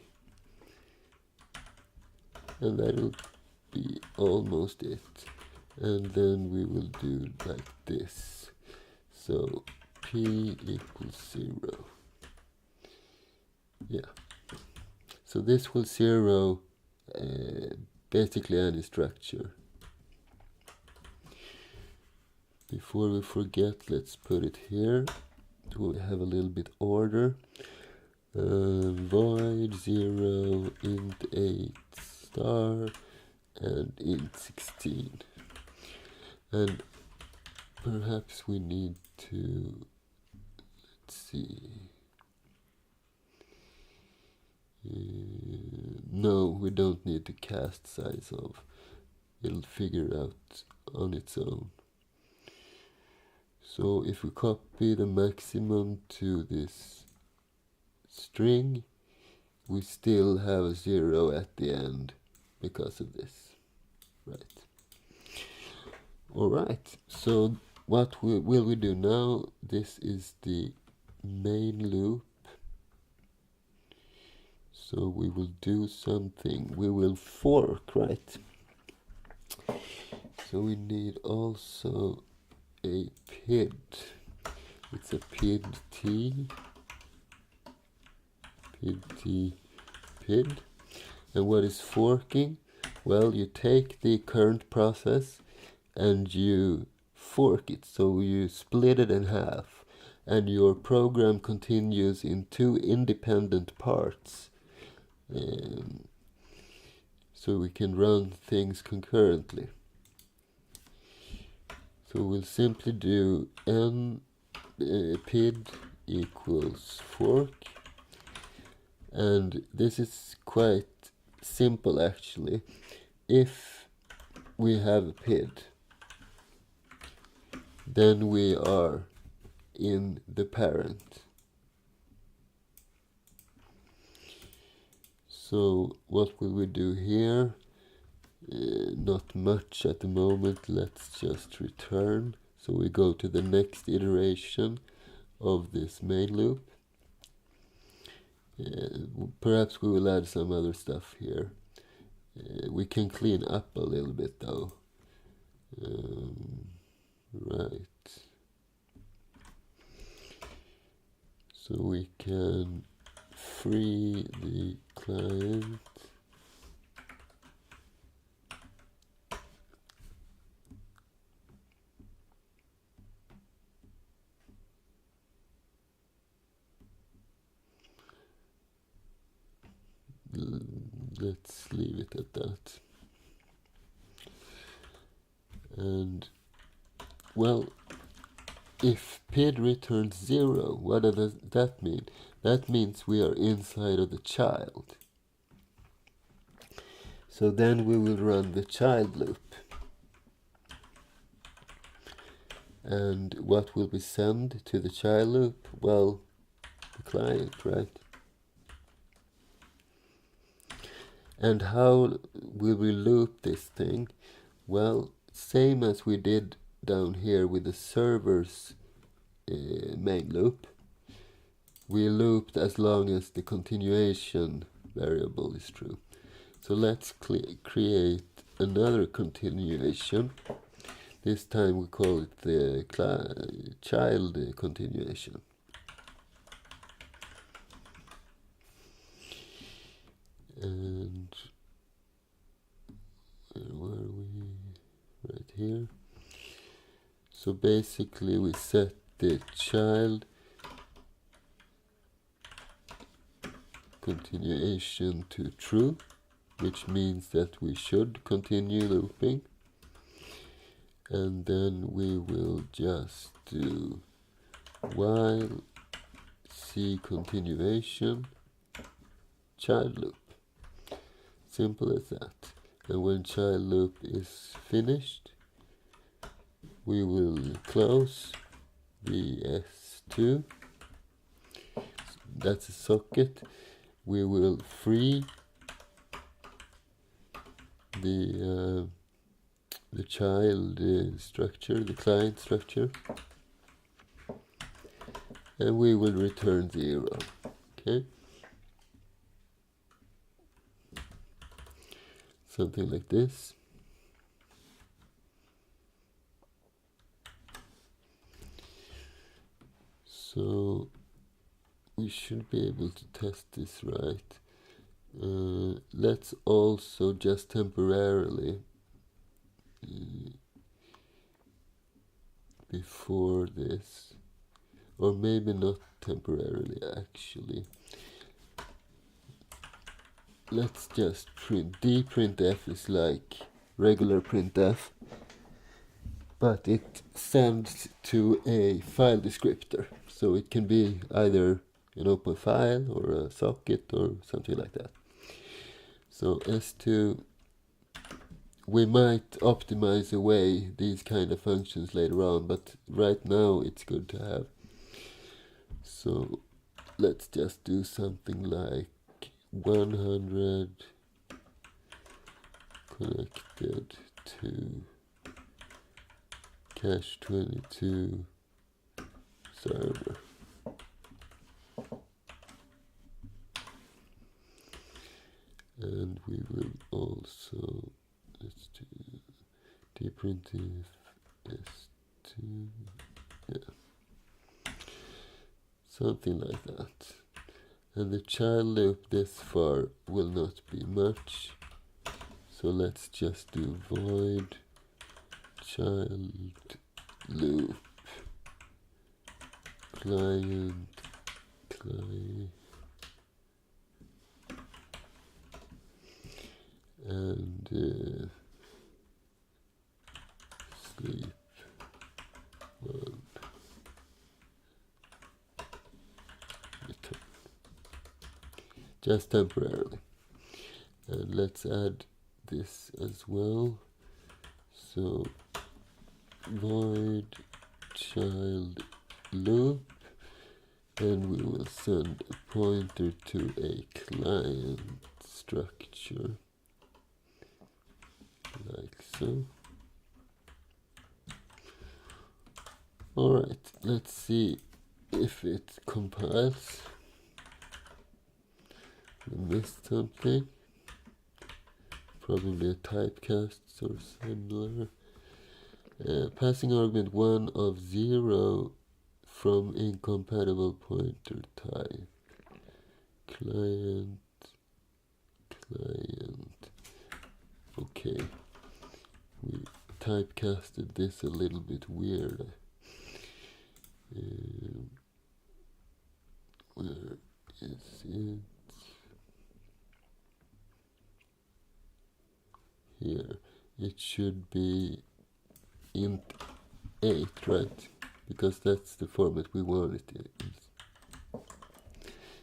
and that will be almost it. And then we will do like this. So p equals 0. Yeah. So this will zero basically any structure. Before we forget, let's put it here. So we have a little bit order. Void 0, int 8 star, and int 16. And perhaps we need to, let's see. No, we don't need to cast size of. It'll figure out on its own. So if we copy the maximum to this string, we still have a 0 at the end because of this, right? All right, so what will we do now? This is the main loop. So we will do something. We will fork, right? So we need also a PID. It's a PID T. PID. And what is forking? Well, you take the current process and you fork it. So you split it in half, and your program continues in two independent parts. So we can run things concurrently. So we'll simply do n PID equals fork, and this is quite simple actually. If we have PID. Then we are in the parent. So what will we do here? Not much at the moment. Let's just return. So we go to the next iteration of this main loop. Perhaps we will add some other stuff here. We can clean up a little bit though. Right. So we can free the client. Let's leave it at that. And well, if PID returns 0, what does that mean? That means we are inside of the child. So then we will run the child loop. And what will we send to the child loop? Well, the client, right? And how will we loop this thing? Well, same as we did down here with the server's main loop. We looped as long as the continuation variable is true. So let's create another continuation. This time we call it the child continuation. And where are we? Right here. So basically we set the child continuation to true, which means that we should continue looping. And then we will just do while C continuation child loop. Simple as that. And when child loop is finished, we will close the S2. That's a socket. We will free the child structure, the client structure, and we will return 0. Okay, something like this. So we should be able to test this right. Let's also just temporarily before this, or maybe not temporarily actually. Let's just print. Dprintf is like regular printf, but it sends to a file descriptor. So it can be either an open file or a socket or something like that. So S2, we might optimize away these kind of functions later on, but right now it's good to have. So let's just do something like 100 connected to cache 22 server. And we will also, let's do dprintf s2, yeah, something like that. And the child loop this far will not be much, so let's just do void child loop client and sleep one return, just temporarily. And let's add this as well. So void child loop, and we will send a pointer to a client structure like so. Alright, let's see if it compiles. We missed something, probably a typecast or similar. Passing argument 1 of 0 from incompatible pointer type. Client. Okay, we typecasted this a little bit weird. Where is it? Here. It should be int 8, right? Because that's the format we want it in.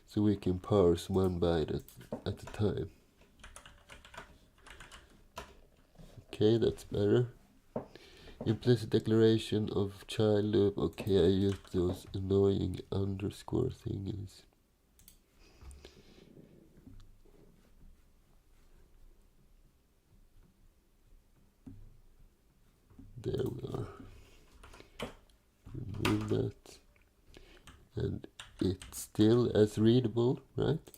So we can parse one byte at a time. Okay, that's better. Implicit declaration of child loop. Okay, I used those annoying underscore thingies. There we are. Remove that. And it's still as readable, right?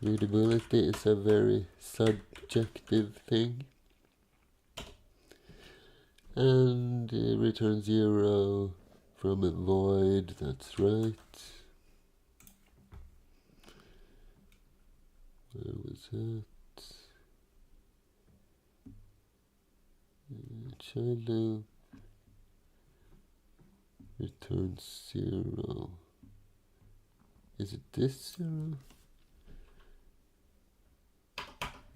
Readability is a very subjective thing. And return 0 from a void, that's right. Where was that? Child loop. Return 0. Is it this 0?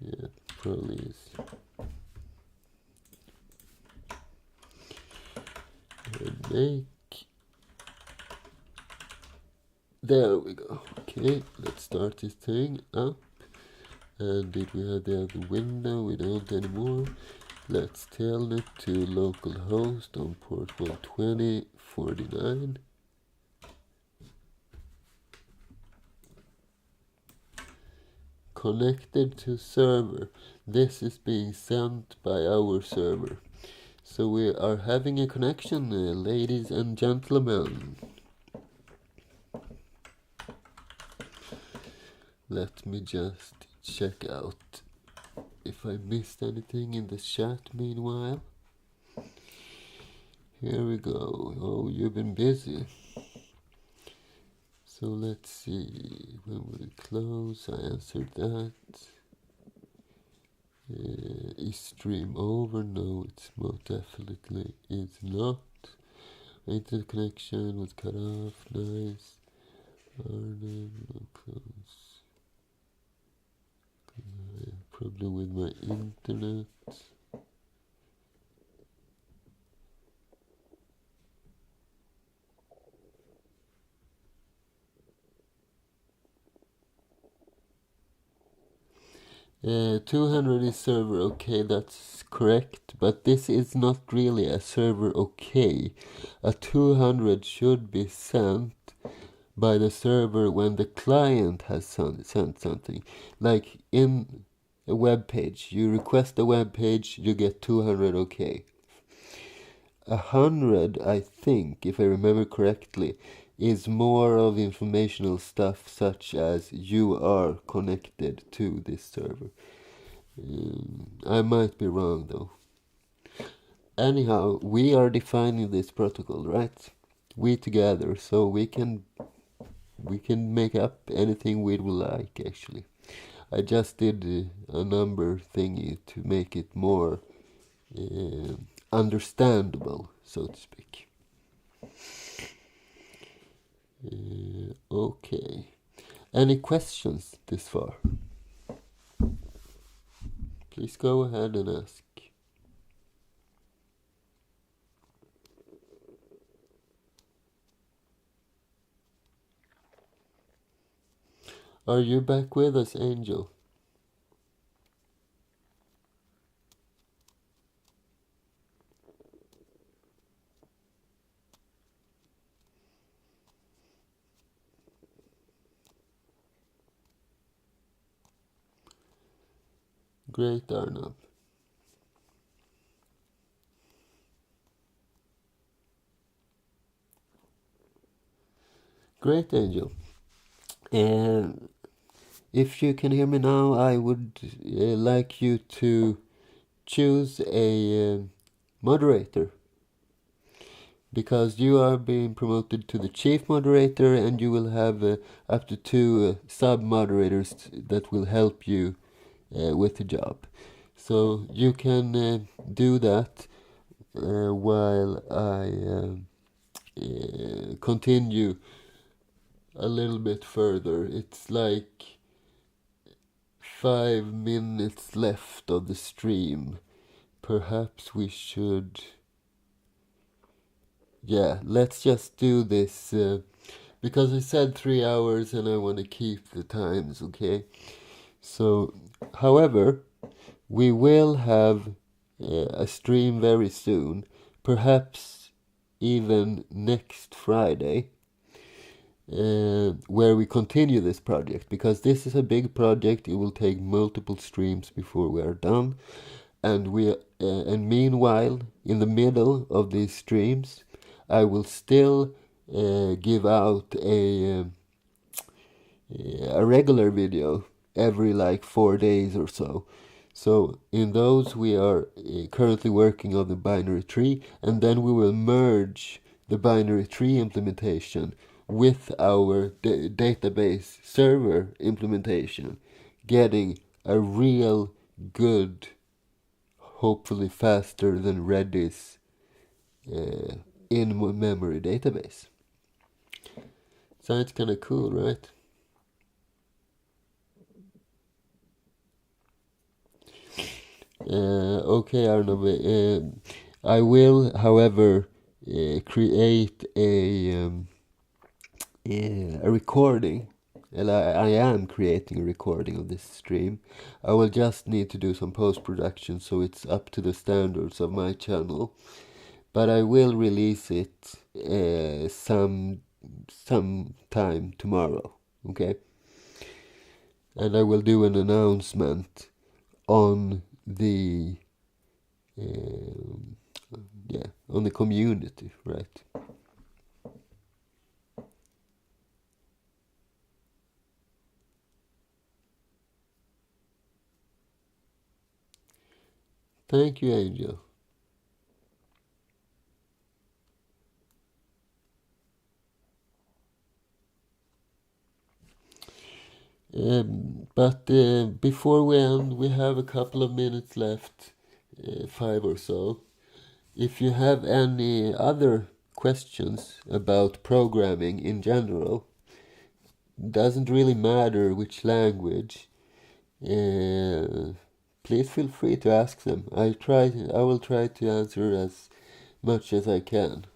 Yeah, probably is. And make. There we go. Okay, let's start this thing up. And did we have the other window? We don't anymore. Let's telnet to localhost on port 120.49. Connected to server. This is being sent by our server. So we are having a connection, ladies and gentlemen. Let me just check out if I missed anything in the chat meanwhile. Here we go. Oh, you've been busy. So let's see. When will it close? I answered that. Is stream over? No, it's most definitely is not. Internet connection was cut off. Nice. Arnhem, no close. Problem with my internet. 200 is server okay, that's correct, but this is not really a server okay. A 200 should be sent by the server when the client has sent something. Like in a web page, you request a web page, you get 200 okay. 100, I think, if I remember correctly, is more of informational stuff such as you are connected to this server. I might be wrong though. Anyhow, we are defining this protocol, right? We together, so we can make up anything we would like actually. I just did a number thingy to make it more understandable, so to speak. Okay. Any questions this far? Please go ahead and ask. Are you back with us, Angel? Great, Arnav. Great, Angel. And if you can hear me now, I would like you to choose a moderator, because you are being promoted to the chief moderator, and you will have up to 2 sub-moderators that will help you with the job. So you can do that while I continue a little bit further. It's like 5 minutes left of the stream. Perhaps we should... Yeah, let's just do this, because I said 3 hours and I want to keep the times, okay? So, however, we will have a stream very soon, perhaps even next Friday, where we continue this project, because this is a big project. It will take multiple streams before we are done, and meanwhile, in the middle of these streams, I will still give out a regular video every like 4 days or so. So in those we are currently working on the binary tree, and then we will merge the binary tree implementation with our database server implementation, getting a real good, hopefully faster than Redis in-memory database. Sounds kind of cool, right? Okay, Arnav. I will, however, create a recording. And I am creating a recording of this stream. I will just need to do some post-production so it's up to the standards of my channel. But I will release it some time tomorrow, okay? And I will do an announcement on the on the community, right? Thank you, Angel. But before we end, we have a couple of minutes left, 5 or so. If you have any other questions about programming in general, doesn't really matter which language, please feel free to ask them. I will try to answer as much as I can.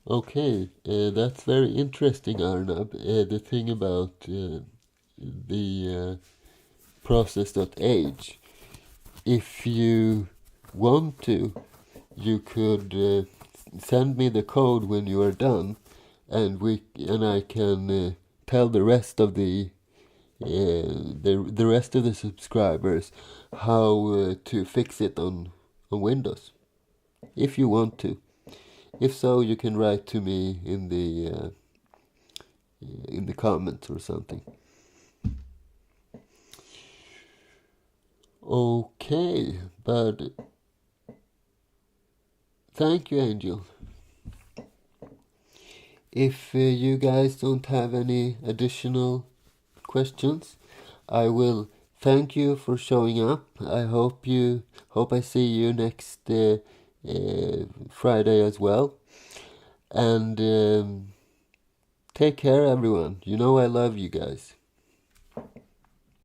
Okay, that's very interesting, Arnab. The thing about the process.age. If you want to, you could send me the code when you are done, and I can tell the rest of the rest of the subscribers how to fix it on Windows, if you want to. If so, you can write to me in the comments or something. Okay, but thank you, Angel. If you guys don't have any additional questions, I will thank you for showing up. I hope I see you next Friday as well. And take care, everyone. You know I love you guys.